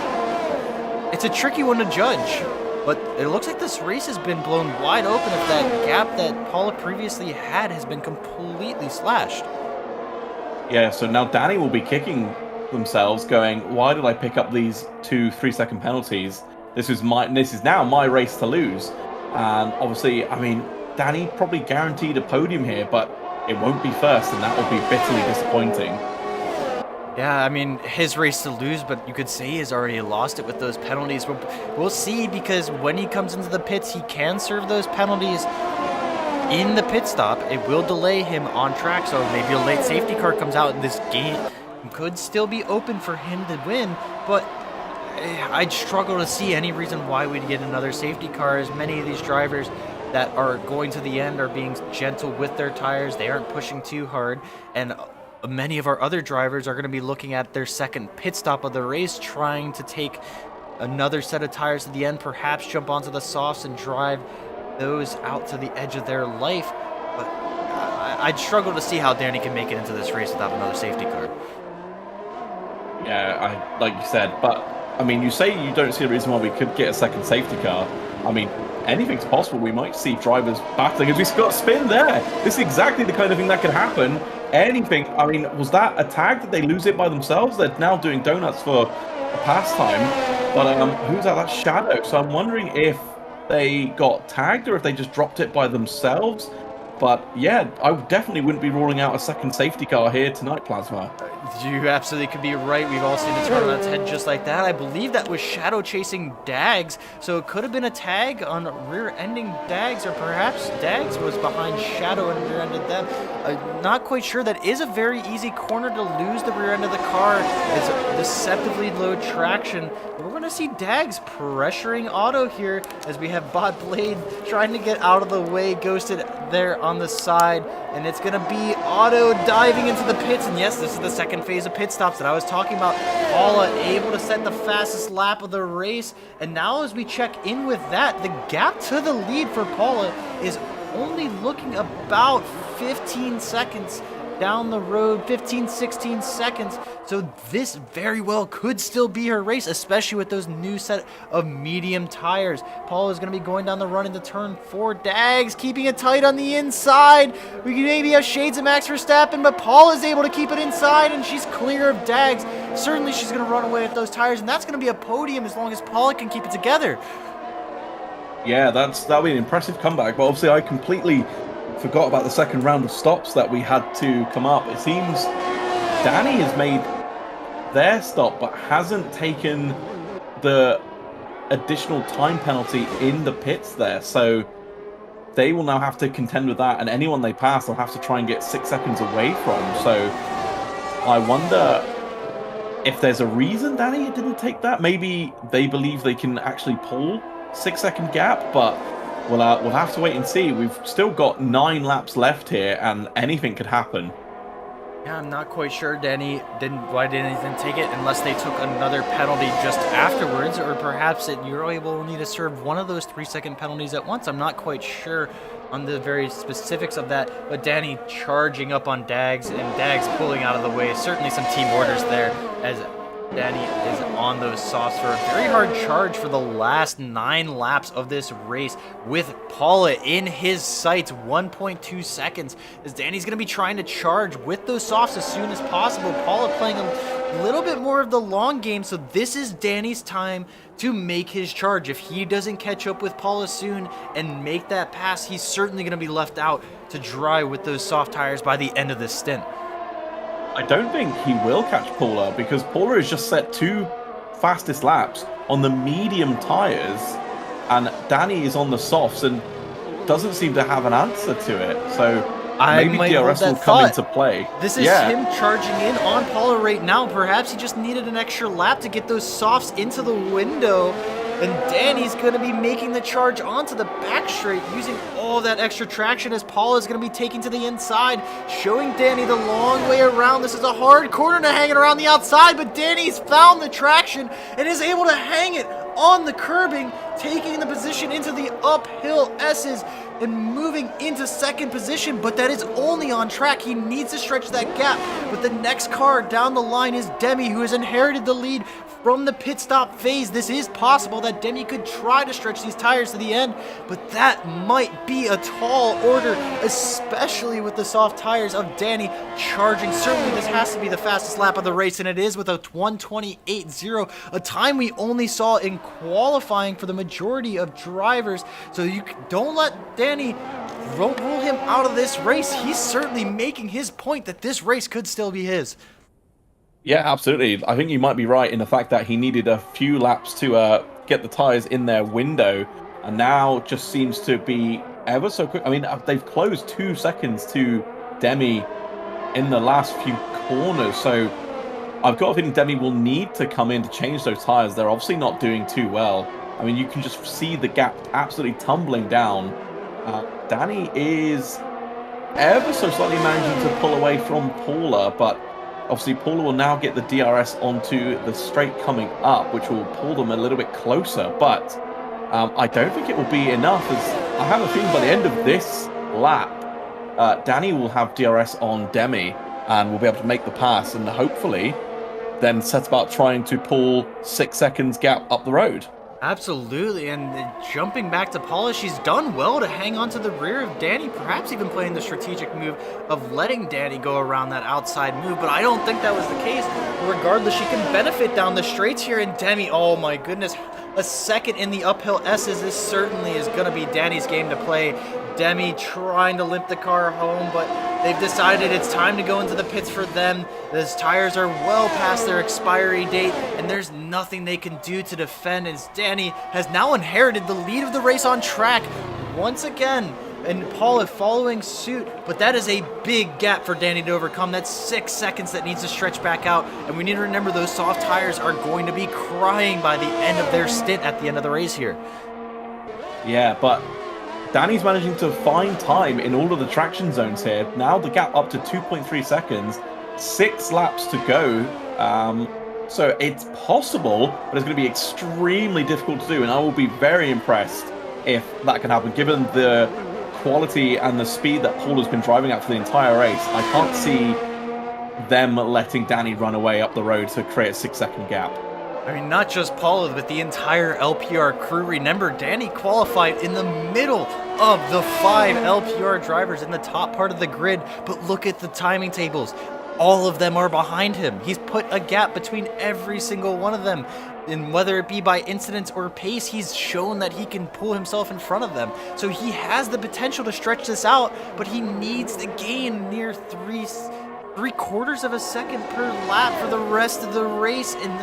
It's a tricky one to judge, but it looks like this race has been blown wide open if that gap that Paula previously had has been completely slashed. Yeah, so now Danny will be kicking themselves, going, why did I pick up these 2 3-second penalties? This is now my race to lose. And obviously, I mean, Danny probably guaranteed a podium here, but it won't be first, and that will be bitterly disappointing. Yeah, I mean, his race to lose, but you could say he has already lost it with those penalties. We'll see, because when he comes into the pits, he can serve those penalties in the pit stop. It will delay him on track, so maybe a late safety car comes out, and this game could still be open for him to win, but I'd struggle to see any reason why we'd get another safety car, as many of these drivers that are going to the end are being gentle with their tires. They aren't pushing too hard, and many of our other drivers are going to be looking at their second pit stop of the race, trying to take another set of tires to the end, perhaps jump onto the softs and drive those out to the edge of their life. But I'd struggle to see how Danny can make it into this race without another safety car. Yeah, like you said, but I mean, you say you don't see a reason why we could get a second safety car. I mean, anything's possible. We might see drivers battling as we got spin there. This is exactly the kind of thing that could happen. Anything. I mean, was that a tag? Did they lose it by themselves? They're now doing donuts for a pastime. But who's that? That's Shadow. So I'm wondering if they got tagged or if they just dropped it by themselves. But yeah, I definitely wouldn't be ruling out a second safety car here tonight, Plasma. You absolutely could be right. We've all seen the tournaments head just like that. I believe that was Shadow chasing Dags, so it could have been a tag on rear-ending Dags, or perhaps Dags was behind Shadow and rear-ended them. Not quite sure. That is a very easy corner to lose the rear end of the car. It's deceptively low traction. But we're going to see Dags pressuring Otto here as we have Bot Blade trying to get out of the way, ghosted there on the side, and it's going to be Otto diving into the pits. And yes, this is the second phase of pit stops that I was talking about. Paula able to set the fastest lap of the race, and now as we check in with that, the gap to the lead for Paula is only looking about 15 seconds down the road, 15, 16 seconds. So this very well could still be her race, especially with those new set of medium tires. Paul is going to be going down the run into turn 4. Dags keeping it tight on the inside. We could maybe have shades of Max Verstappen, but Paul is able to keep it inside, and she's clear of Dags. Certainly she's going to run away with those tires, and that's going to be a podium as long as Paula can keep it together. Yeah, that'll be an impressive comeback. But obviously, I completely forgot about the second round of stops that we had to come up. It seems Danny has made their stop, but hasn't taken the additional time penalty in the pits there. So they will now have to contend with that, and anyone they pass, they'll have to try and get 6 seconds away from. So I wonder if there's a reason Danny didn't take that. Maybe they believe they can actually pull 6-second gap, but we'll have to wait and see. We've still got 9 laps left here, and anything could happen. Yeah, I'm not quite sure why didn't take it, unless they took another penalty just afterwards, or perhaps you're able to need to serve one of those 3-second penalties at once. I'm not quite sure on the very specifics of that, but Danny charging up on Dags, and Dags pulling out of the way. Certainly some team orders there, as Danny is on those softs for a very hard charge for the last 9 laps of this race, with Paula in his sights, 1.2 seconds, as Danny's going to be trying to charge with those softs as soon as possible. Paula playing a little bit more of the long game, so this is Danny's time to make his charge. If he doesn't catch up with Paula soon and make that pass, he's certainly going to be left out to dry with those soft tires by the end of this stint. I don't think he will catch Paula, because Paula has just set 2 fastest laps on the medium tires, and Danny is on the softs and doesn't seem to have an answer to it. So maybe DRS will come into play. This is him charging in on Paula right now. Perhaps he just needed an extra lap to get those softs into the window. And Danny's going to be making the charge onto the back straight, using all that extra traction, as Paul is going to be taking to the inside, showing Danny the long way around. This is a hard corner to hang it around the outside, but Danny's found the traction and is able to hang it on the curbing, taking the position into the uphill S's and moving into second position, but that is only on track. He needs to stretch that gap, but the next car down the line is Demi, who has inherited the lead from the pit stop phase. This is possible that Demi could try to stretch these tires to the end, but that might be a tall order, especially with the soft tires of Danny charging. Certainly this has to be the fastest lap of the race, and it is with a 1:28.0, a time we only saw in qualifying for the majority of drivers. So you don't let Danny rule him out of this race. He's certainly making his point that this race could still be his. Yeah, absolutely. I think you might be right in the fact that he needed a few laps to get the tires in their window, and now just seems to be ever so quick. I mean, they've closed 2 seconds to Demi in the last few corners, so I've got a feeling Demi will need to come in to change those tires. They're obviously not doing too well. I mean, you can just see the gap absolutely tumbling down. Danny is ever so slightly managing to pull away from Paula, but obviously Paula will now get the DRS onto the straight coming up, which will pull them a little bit closer, but I don't think it will be enough, as I have a feeling by the end of this lap, Danny will have DRS on Demi and will be able to make the pass, and hopefully then set about trying to pull 6 seconds gap up the road. Absolutely, and jumping back to Paula, she's done well to hang on to the rear of Danny, perhaps even playing the strategic move of letting Danny go around that outside move, but I don't think that was the case. Regardless, she can benefit down the straights here, and Demi, oh my goodness, a second in the uphill S's. This certainly is going to be Danny's game to play. Demi trying to limp the car home, but they've decided it's time to go into the pits for them. Those tires are well past their expiry date, and there's nothing they can do to defend, as Danny has now inherited the lead of the race on track once again. And Paula following suit, but that is a big gap for Danny to overcome. That's 6 seconds that needs to stretch back out, and we need to remember those soft tires are going to be crying by the end of their stint at the end of the race here. Yeah, but Danny's managing to find time in all of the traction zones here. Now the gap up to 2.3 seconds, 6 laps to go. So it's possible, but it's going to be extremely difficult to do, and I will be very impressed if that can happen, given the quality and the speed that Paul has been driving at for the entire race. I can't see them letting Danny run away up the road to create a 6-second gap. I mean, not just Paula, but the entire LPR crew. Remember, Danny qualified in the middle of the 5 LPR drivers in the top part of the grid, but look at the timing tables. All of them are behind him. He's put a gap between every single one of them. And whether it be by incidence or pace, he's shown that he can pull himself in front of them. So he has the potential to stretch this out, but he needs to gain near three-quarters of a second per lap for the rest of the race. And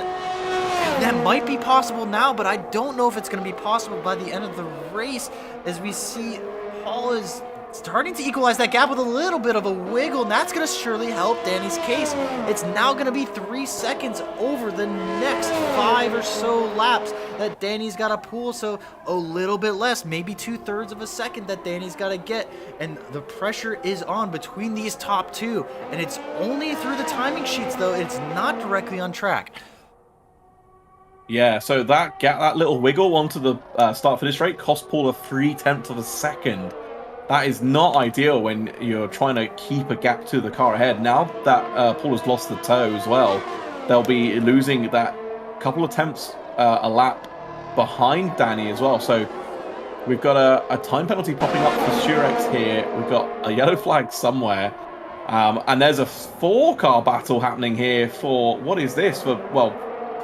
that might be possible now, but I don't know if it's going to be possible by the end of the race, as we see Paula's starting to equalize that gap with a little bit of a wiggle, and that's going to surely help Danny's case. It's now going to be 3 seconds over the next 5 or so laps that Danny's got to pull, so a little bit less, maybe 2/3 of a second that Danny's got to get, and the pressure is on between these top two, and it's only through the timing sheets, though. It's not directly on track. Yeah, so that little wiggle onto the start-finish rate cost Paul a 0.3 of a second. That is not ideal when you're trying to keep a gap to the car ahead. Now that Paul has lost the toe as well, they'll be losing that couple of attempts a lap behind Danny as well. So we've got a time penalty popping up for Surex here. We've got a yellow flag somewhere. And there's a 4-car battle happening here for, what is this? For, well,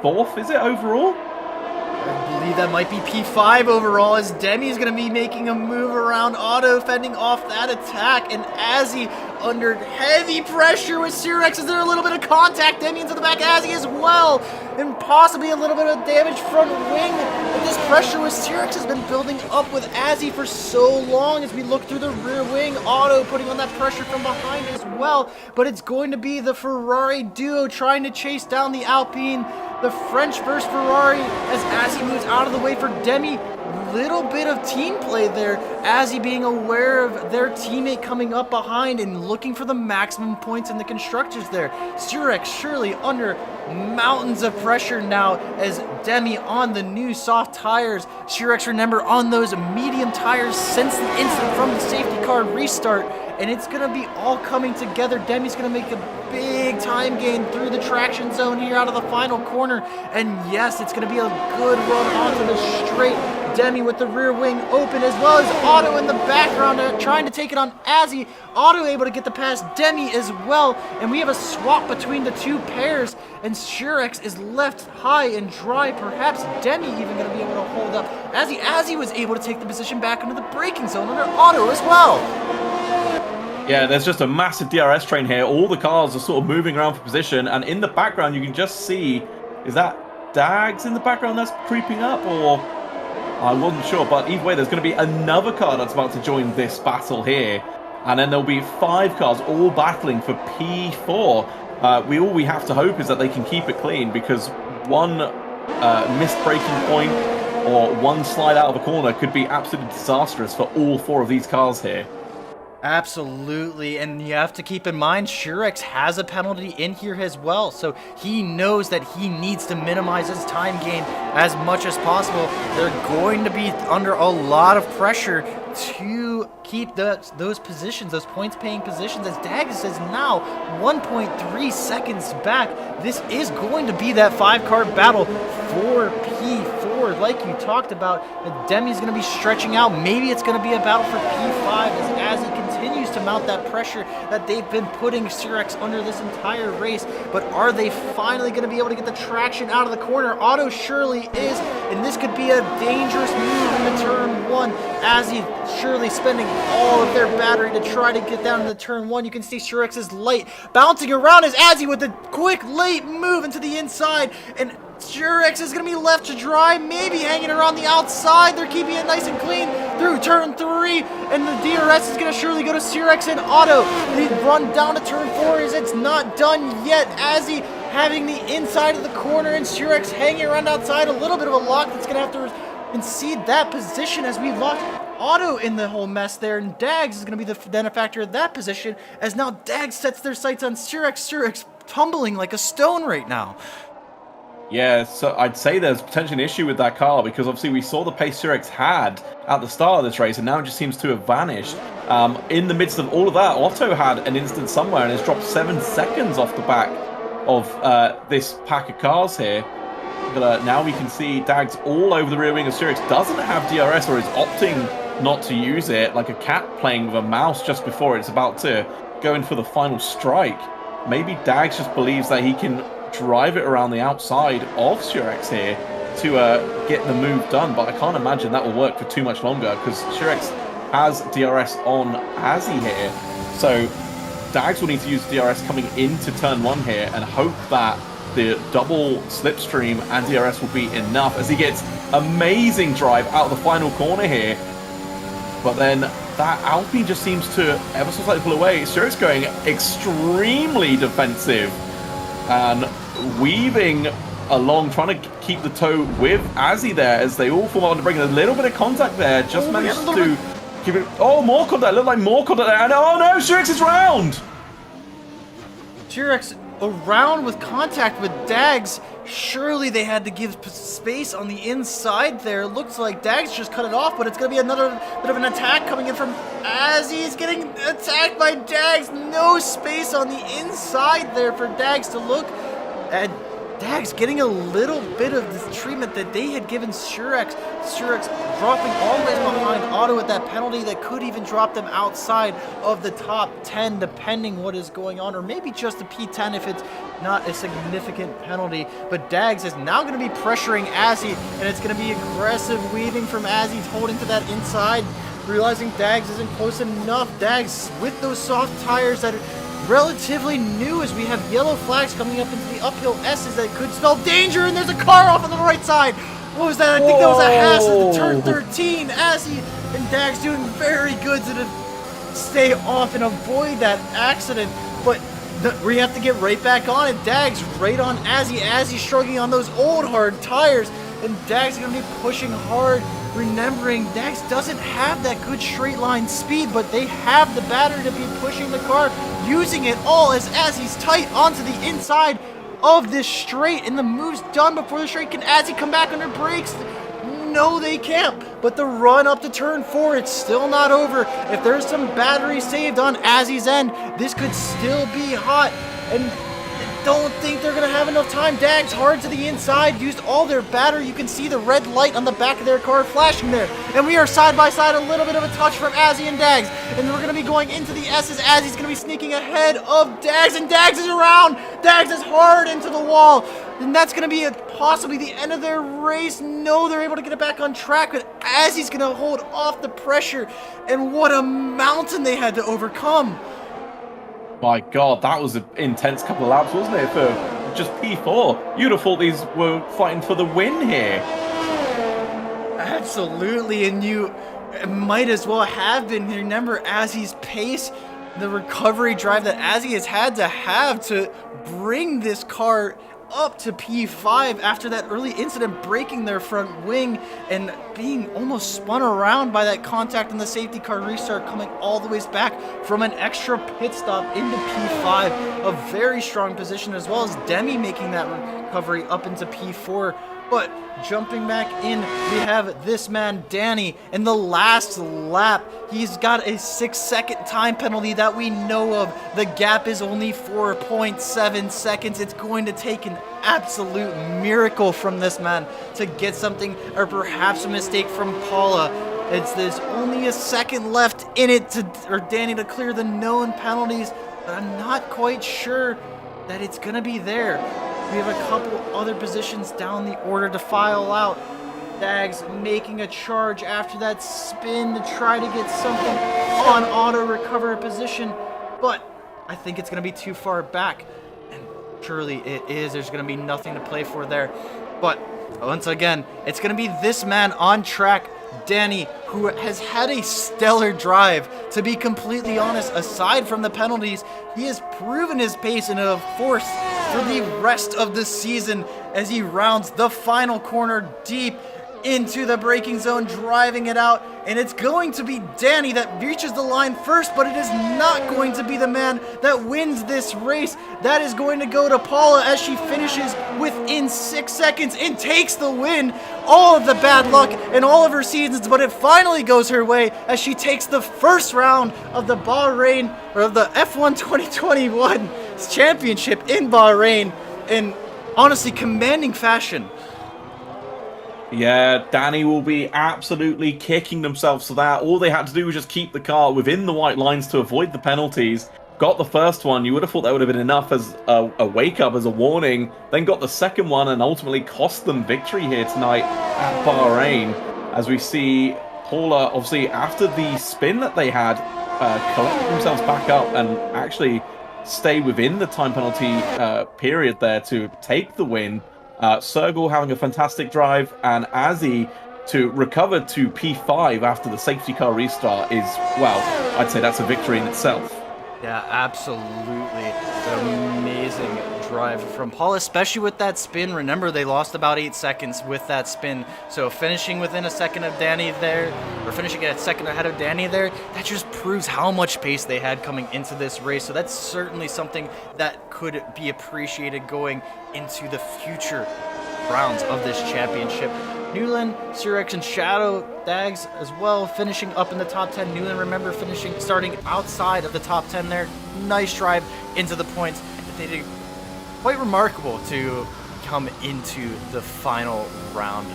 4th, is it, overall? I believe that might be P5 overall, as Demi's going to be making a move around Otto, fending off that attack, and Azzy under heavy pressure with Surex. Is there a little bit of contact? Demi into the back, Azzy as well, and possibly a little bit of damage front wing. But this pressure with Surex has been building up with Azzy for so long. As we look through the rear wing, Otto putting on that pressure from behind as well, but it's going to be the Ferrari duo trying to chase down the Alpine. The French versus Ferrari, as Azzy moves out of the way for Demi. Little bit of team play there, Azzy being aware of their teammate coming up behind and looking for the maximum points in the constructors there. Surex surely under mountains of pressure now, as Demi on the new soft tires. Surex, remember, on those medium tires since the incident from the safety car restart, and it's going to be all coming together. Demi's going to make a big time gain through the traction zone here out of the final corner, and yes, it's going to be a good run onto the straight. Demi with the rear wing open, as well as Otto in the background trying to take it on Azzy. Otto able to get the pass Demi as well, and we have a swap between the two pairs, and Surex is left high and dry. Perhaps Demi even going to be able to hold up. Azzy was able to take the position back into the braking zone under Otto as well. Yeah, there's just a massive DRS train here. All the cars are sort of moving around for position, and in the background you can just see, is that Dags in the background that's creeping up, or I wasn't sure, but either way, there's going to be another car that's about to join this battle here. And then there'll be 5 cars all battling for P4. All we have to hope is that they can keep it clean, because one missed braking point or one slide out of a corner could be absolutely disastrous for all 4 of these cars here. Absolutely, and you have to keep in mind, Surex has a penalty in here as well, so he knows that he needs to minimize his time gain as much as possible. They're going to be under a lot of pressure to keep those positions, those points-paying positions, as Dags is now 1.3 seconds back. This is going to be that 5-car battle for P4. P4, like you talked about, Demi's going to be stretching out. Maybe it's going to be a battle for P5 as he continues to mount that pressure that they've been putting Surex under this entire race. But are they finally going to be able to get the traction out of the corner? Otto surely is, and this could be a dangerous move into turn 1. Azzy surely spending all of their battery to try to get down into turn 1. You can see Surex's light bouncing around as Azzy with a quick late move into the inside, and Surex is going to be left to dry, maybe hanging around the outside. They're keeping it nice and clean through turn 3, and the DRS is going to surely go to Surex and Otto. They run down to turn 4 as it's not done yet. Azzy having the inside of the corner and Surex hanging around outside. A little bit of a lock that's going to have to concede that position as we locked Otto in the whole mess there, and Dags is going to be the benefactor of that position as now Dags sets their sights on Surex. Surex tumbling like a stone right now. Yeah, so I'd say there's potentially an issue with that car because obviously we saw the pace Surex had at the start of this race and now it just seems to have vanished. In the midst of all of that, Otto had an instance somewhere and has dropped 7 seconds off the back of this pack of cars here. But now we can see Dags all over the rear wing of Surex. Doesn't have DRS or is opting not to use it, like a cat playing with a mouse just before it's about to go in for the final strike. Maybe Dags just believes that he can drive it around the outside of Surex here to get the move done, but I can't imagine that will work for too much longer because Surex has DRS on Azzy here. So Dags will need to use DRS coming into turn 1 here and hope that the double slipstream and DRS will be enough as he gets amazing drive out of the final corner here. But then that Alpine just seems to ever so slightly pull away. Surex going extremely defensive and weaving along, trying to keep the tow with Azzy there as they all form out to bring a little bit of contact there. Just managed to keep it. Oh, more contact. Looked like more contact there. And oh no, Surex is round. Surex around with contact with Dags. Surely they had to give space on the inside there. Looks like Dags just cut it off, but it's going to be another bit of an attack coming in from Azzy. He's getting attacked by Dags. No space on the inside there for Dags to look. And Dags getting a little bit of the treatment that they had given Surex. Surex dropping all the way behind Otto at that penalty that could even drop them outside of the top 10 depending what is going on, or maybe just a P10 if it's not a significant penalty. But Dags is now going to be pressuring Azzy, and it's going to be aggressive weaving from Azzy, holding to that inside, realizing Dags isn't close enough. Dags with those soft tires that are relatively new as we have yellow flags coming up into the uphill S's that could spell danger, and there's a car off on the right side. What was that? I think that was a Haas at the turn 13. Azzy and Dags doing very good to stay off and avoid that accident, but we have to get right back on it. Dags right on Azzy. Azzy struggling on those old hard tires, and Dags is going to be pushing hard. Remembering Dags doesn't have that good straight line speed, but they have the battery to be pushing the car, using it all as Azzy's tight onto the inside of this straight, and the move's done before the straight. Can Azzy come back under brakes? No, they can't. But the run up to turn 4, it's still not over. If there's some battery saved on Azzy's end, this could still be hot, and don't think they're going to have enough time. Dags hard to the inside, used all their battery. You can see the red light on the back of their car flashing there. And we are side by side, a little bit of a touch from Azzy and Dags. And we're going to be going into the S's. Azzy's going to be sneaking ahead of Dags, and Dags is around. Dags is hard into the wall. And that's going to be possibly the end of their race. No, they're able to get it back on track, but Azzy's going to hold off the pressure. And what a mountain they had to overcome. My God, that was an intense couple of laps, wasn't it, for just P4? You'd have thought these were fighting for the win here. Absolutely, and you might as well have been. Remember Azzy's pace, the recovery drive that Azzy has had to bring this car up to P5 after that early incident, breaking their front wing and being almost spun around by that contact in the safety car restart, coming all the way back from an extra pit stop into P5. A very strong position, as well as Demi making that recovery up into P4. But jumping back in, we have this man, Danny, in the last lap. He's got a 6-second time penalty that we know of. The gap is only 4.7 seconds. It's going to take an absolute miracle from this man to get something, or perhaps a mistake from Paula. There's only a second left in it for Danny to clear the known penalties, but I'm not quite sure that it's going to be there. We have a couple other positions down the order to file out. Dags making a charge after that spin to try to get something on auto recover position, but I think it's going to be too far back, and surely it is. There's going to be nothing to play for there, but once again, it's going to be this man on track, Danny, who has had a stellar drive. To be completely honest, aside from the penalties, he has proven his pace and a force for the rest of the season as he rounds the final corner deep into the braking zone, driving it out, and it's going to be Danny that reaches the line first, but it is not going to be the man that wins this race. That is going to go to Paula as she finishes within 6 seconds and takes the win. All of the bad luck in all of her seasons, but it finally goes her way as she takes the first round of the Bahrain, or of the F1 2021 championship in Bahrain in honestly commanding fashion. Yeah, Danny will be absolutely kicking themselves for that. All they had to do was just keep the car within the white lines to avoid the penalties. Got the first one. You would have thought that would have been enough as a wake-up, as a warning. Then got the second one and ultimately cost them victory here tonight at Bahrain. As we see Paula, obviously, after the spin that they had, collect themselves back up and actually stay within the time penalty period there to take the win. Sergel having a fantastic drive, and Azzy to recover to P5 after the safety car restart is, well, I'd say that's a victory in itself. Yeah, absolutely. Amazing drive from Paul, especially with that spin. Remember, they lost about 8 seconds with that spin. So finishing within a second of Danny there, or finishing a second ahead of Danny there, that just proves how much pace they had coming into this race. So that's certainly something that could be appreciated going into the future rounds of this championship. Newland, Surex, and Shadow Dags as well finishing up in the top 10. Newland, remember, starting outside of the top 10 there. Nice drive into the points. They did quite remarkable to come into the final round,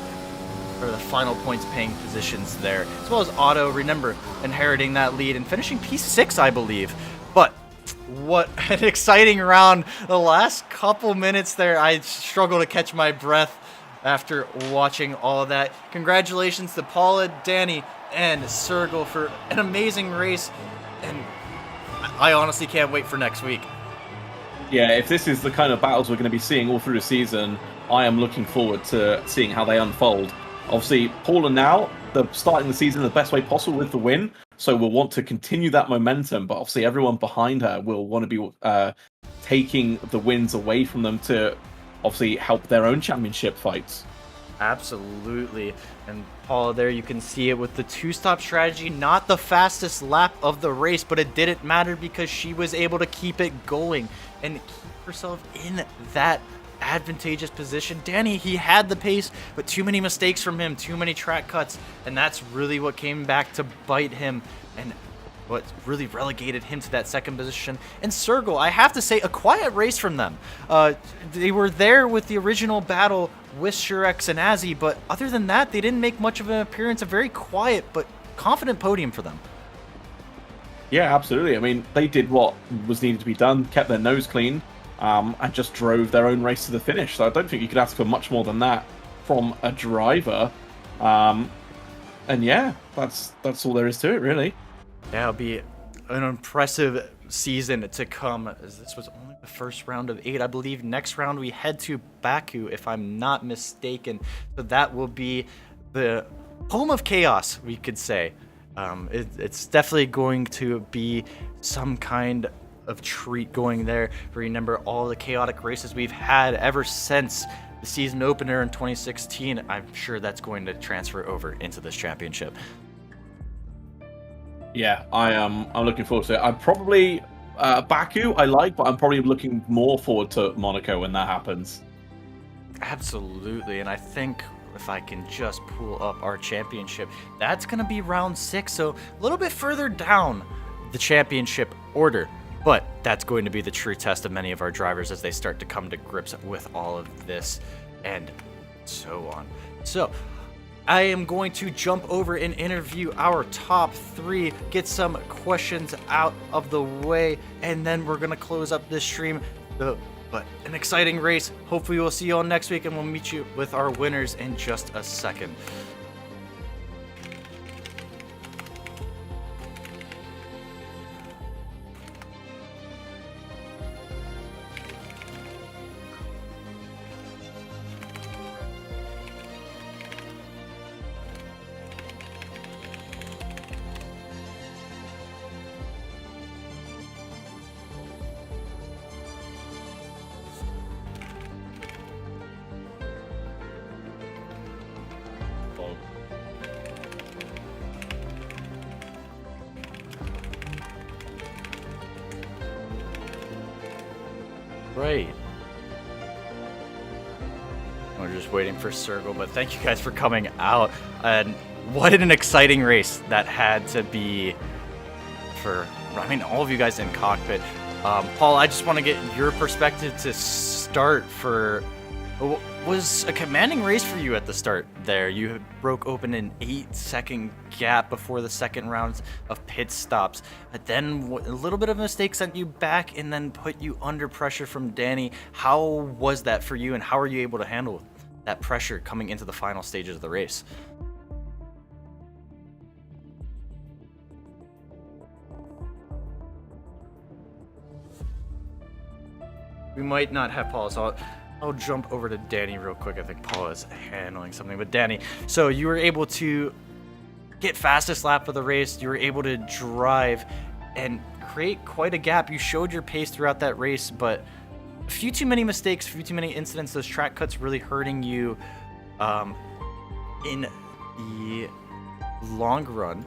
or the final points paying positions there. As well as Otto, remember, inheriting that lead and finishing P6, I believe. But what an exciting round. The last couple minutes there, I struggle to catch my breath after watching all of that. Congratulations to Paula, Danny, and Sergel for an amazing race, and I honestly can't wait for next week. Yeah, if this is the kind of battles we're going to be seeing all through the season, I am looking forward to seeing how they unfold. Obviously, Paula now, starting the season the best way possible with the win, so we'll want to continue that momentum, but obviously everyone behind her will want to be taking the wins away from them to obviously help their own championship fights. Absolutely. And Paula, there you can see it with the two-stop strategy. Not the fastest lap of the race, but it didn't matter because she was able to keep it going and keep herself in that advantageous position. Danny, he had the pace, but too many mistakes from him, too many track cuts, and that's really what came back to bite him and what really relegated him to that second position. And Sergel, I have to say, a quiet race from them. They were there with the original battle with Surex and Azzy, but other than that, they didn't make much of an appearance. A very quiet but confident podium for them. Yeah, absolutely. I mean, they did what was needed to be done, kept their nose clean, and just drove their own race to the finish. So I don't think you could ask for much more than that from a driver. And yeah, that's all there is to it, really. Yeah, it'll be an impressive season to come, as this was only the first round of 8. I believe next round we head to Baku, if I'm not mistaken. So that will be the home of chaos, we could say. It's definitely going to be some kind of treat going there. Remember all the chaotic races we've had ever since the season opener in 2016. I'm sure that's going to transfer over into this championship. Yeah, I'm looking forward to it. I'm probably Baku I like, but I'm probably looking more forward to Monaco when that happens. Absolutely, and I think if I can just pull up our championship, that's going to be round 6, so a little bit further down the championship order. But that's going to be the true test of many of our drivers as they start to come to grips with all of this and so on. So I am going to jump over and interview our top 3, get some questions out of the way, and then we're going to close up this stream. But an exciting race. Hopefully we'll see you all next week, and we'll meet you with our winners in just a second. Right. We're just waiting for Circle, but thank you guys for coming out. And what an exciting race that had to be for, I mean, all of you guys in cockpit. Paul, I just want to get your perspective to start for, was a commanding race for you at the start there. You broke open an 8-second gap before the second round of pit stops. But then a little bit of a mistake sent you back and then put you under pressure from Danny. How was that for you, and how are you able to handle that pressure coming into the final stages of the race? We might not have Paul, so I'll jump over to Danny real quick. I think Paul is handling something. But Danny, so you were able to get fastest lap of the race. You were able to drive and create quite a gap. You showed your pace throughout that race, but a few too many mistakes, a few too many incidents. Those track cuts really hurting you in the long run.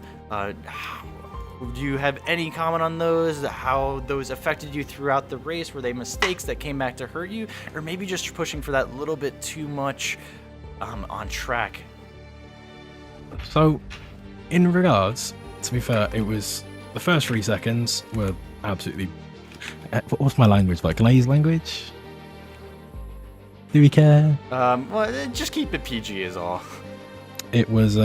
Do you have any comment on those? How those affected you throughout the race? Were they mistakes that came back to hurt you? Or maybe just pushing for that little bit too much on track? So, in regards, to be fair, it was the first 3 seconds were absolutely... What's my language like? Can I use language? Do we care? Well, just keep it PG is all. It was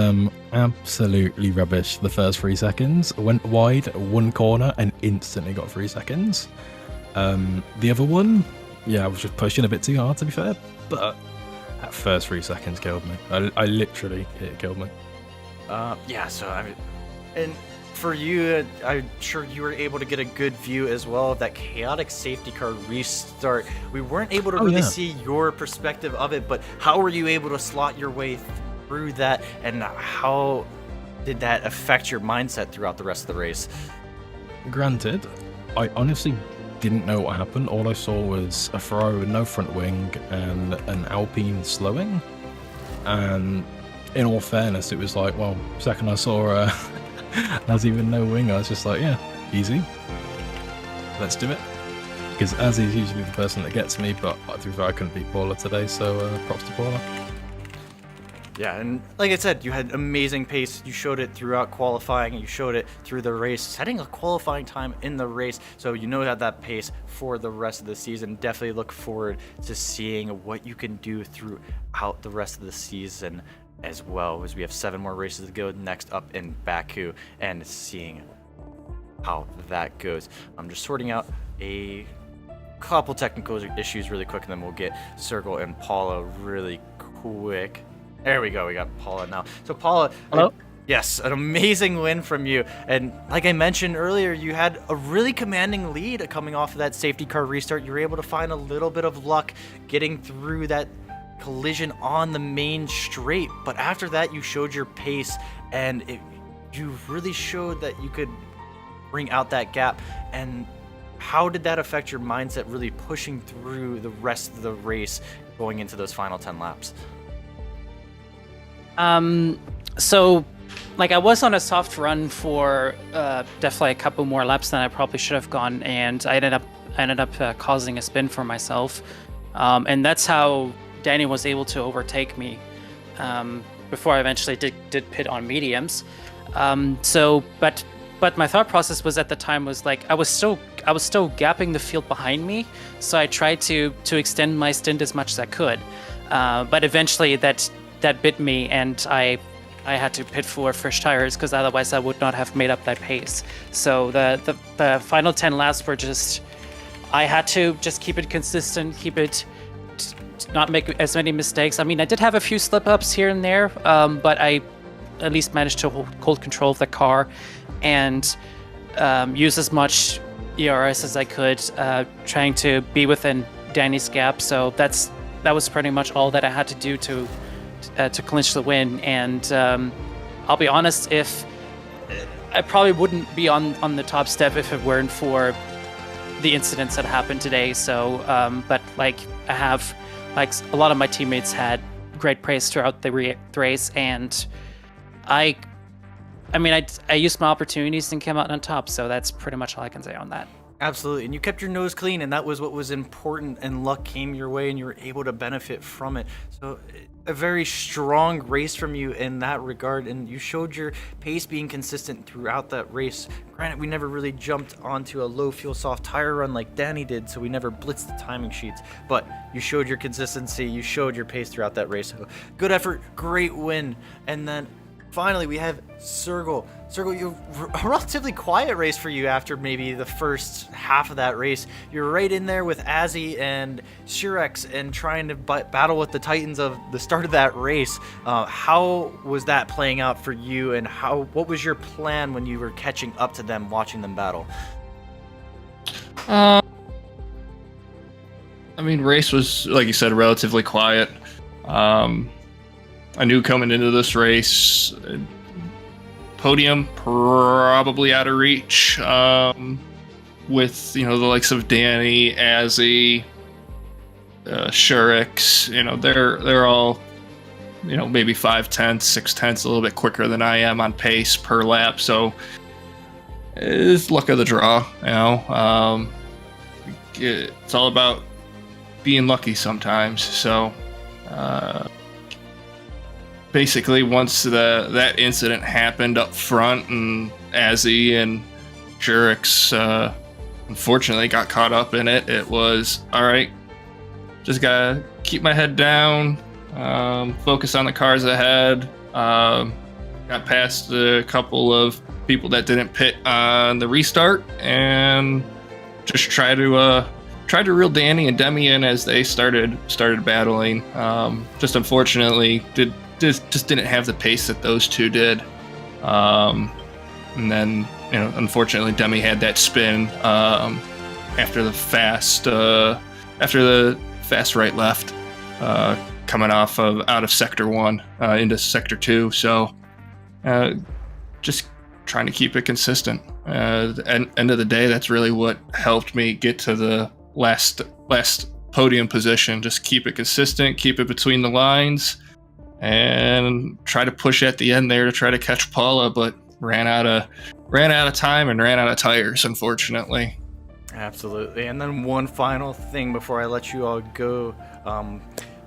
absolutely rubbish the first 3 seconds. I went wide, one corner, and instantly got 3 seconds. The other one, yeah, I was just pushing a bit too hard, to be fair. But that first 3 seconds killed me. I literally, it killed me. Yeah, so I mean, and for you, I'm sure you were able to get a good view as well of that chaotic safety car restart. We weren't able to really see your perspective of it, but how were you able to slot your way through that, and how did that affect your mindset throughout the rest of the race? Granted, I honestly didn't know what happened. All I saw was a Ferrari with no front wing and an Alpine slowing. And in all fairness, it was like, well, second I saw there's even no wing, I was just like, yeah, easy. Let's do it. Because as is usually the person that gets me, but to be fair, I couldn't beat Paula today, so props to Paula. Yeah, and like I said, you had amazing pace. You showed it throughout qualifying. You showed it through the race, setting a qualifying time in the race. So you know that pace for the rest of the season. Definitely look forward to seeing what you can do throughout the rest of the season as well, as we have 7 more races to go next up in Baku, and seeing how that goes. I'm just sorting out a couple technical issues really quick, and then we'll get Circle and Paula really quick. There we go. We got Paula now. So Paula, hello. Yes, an amazing win from you. And like I mentioned earlier, you had a really commanding lead coming off of that safety car restart. You were able to find a little bit of luck getting through that collision on the main straight. But after that, you showed your pace, and you really showed that you could bring out that gap. And how did that affect your mindset really pushing through the rest of the race going into those final 10 laps? So, like, I was on a soft run for definitely a couple more laps than I probably should have gone, and I ended up causing a spin for myself, and that's how Danny was able to overtake me before I eventually did pit on mediums. But my thought process was at the time was like I was still gapping the field behind me, so I tried to extend my stint as much as I could. But eventually that bit me, and I had to pit for fresh tires because otherwise I would not have made up that pace. So the final 10 laps were just, I had to just keep it consistent, not make as many mistakes. I mean, I did have a few slip-ups here and there, but I at least managed to hold control of the car and use as much ERS as I could, trying to be within Danny's gap. So that was pretty much all that I had to do to clinch the win. And I'll be honest, if I probably wouldn't be on the top step if it weren't for the incidents that happened today. So, but like I have, like a lot of my teammates had great praise throughout the race, and I used my opportunities and came out on top. So that's pretty much all I can say on that. Absolutely, and you kept your nose clean, and that was what was important, and luck came your way, and you were able to benefit from it. So a very strong race from you in that regard, and you showed your pace being consistent throughout that race. Granted, we never really jumped onto a low fuel soft tire run like Danny did, so we never blitzed the timing sheets, but you showed your consistency, you showed your pace throughout that race. So good effort, great win. And then finally, we have Sergel. Sergel, a relatively quiet race for you after maybe the first half of that race. You're right in there with Azzy and Shirex and trying to battle with the Titans of the start of that race. How was that playing out for you, and what was your plan when you were catching up to them, watching them battle? I mean, race was, like you said, relatively quiet. I knew coming into this race, podium probably out of reach, with the likes of Danny, Azzy, Shurix. They're all maybe 5/10, 6/10, a little bit quicker than I am on pace per lap. So it's luck of the draw. It's all about being lucky sometimes. So. Basically, once that incident happened up front, and Azzy and Jurix unfortunately got caught up in it, it was all right. Just gotta keep my head down, focus on the cars ahead. Got past a couple of people that didn't pit on the restart, and just try to reel Danny and Demi in as they started battling. Just unfortunately just didn't have the pace that those two did. And then, unfortunately, Demi had that spin after the fast right left, coming off of out of sector 1 into sector 2. So just trying to keep it consistent. End of the day, that's really what helped me get to the last podium position. Just keep it consistent, keep it between the lines, and try to push at the end there to try to catch Paula, but ran out of time and ran out of tires, unfortunately. Absolutely. And then one final thing before I let you all go.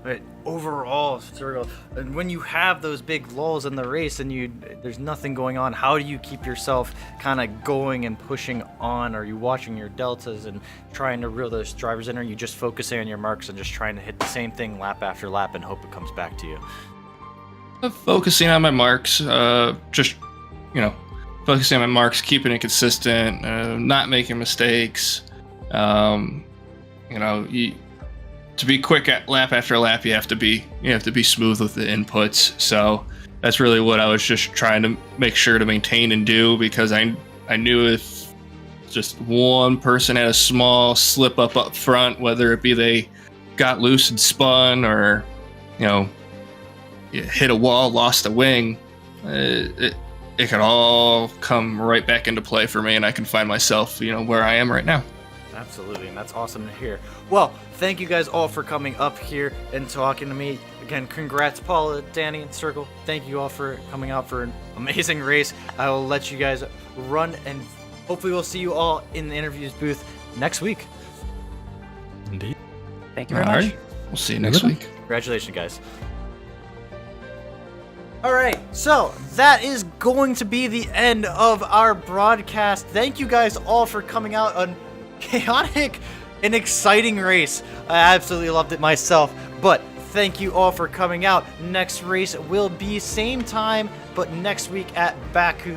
But overall, Sergel, and when you have those big lulls in the race and there's nothing going on, how do you keep yourself kind of going and pushing on? Are you watching your deltas and trying to reel those drivers in, or are you just focusing on your marks and just trying to hit the same thing lap after lap and hope it comes back to you? Focusing on my marks, focusing on my marks, keeping it consistent, not making mistakes. To be quick at lap after lap, you have to be smooth with the inputs. So that's really what I was just trying to make sure to maintain and do, because I knew if just one person had a small slip up front, whether it be they got loose and spun, or you hit a wall, lost a wing, it could all come right back into play for me, and I can find myself where I am right now. Absolutely, and that's awesome to hear. Well, thank you guys all for coming up here and talking to me. Again, congrats, Paula, Danny, and Sergel. Thank you all for coming out for an amazing race. I will let you guys run, and hopefully we'll see you all in the interviews booth next week. Indeed. Thank you very much. We'll see you next week. Congratulations, guys. All right, so that is going to be the end of our broadcast. Thank you guys all for coming out on chaotic and exciting race. I absolutely loved it myself, but thank you all for coming out. Next race will be same time, but next week at Baku,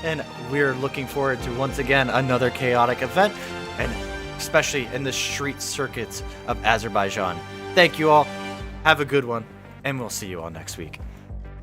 and we're looking forward to once again another chaotic event, and especially in the street circuits of Azerbaijan. Thank you all. Have a good one, and we'll see you all next week.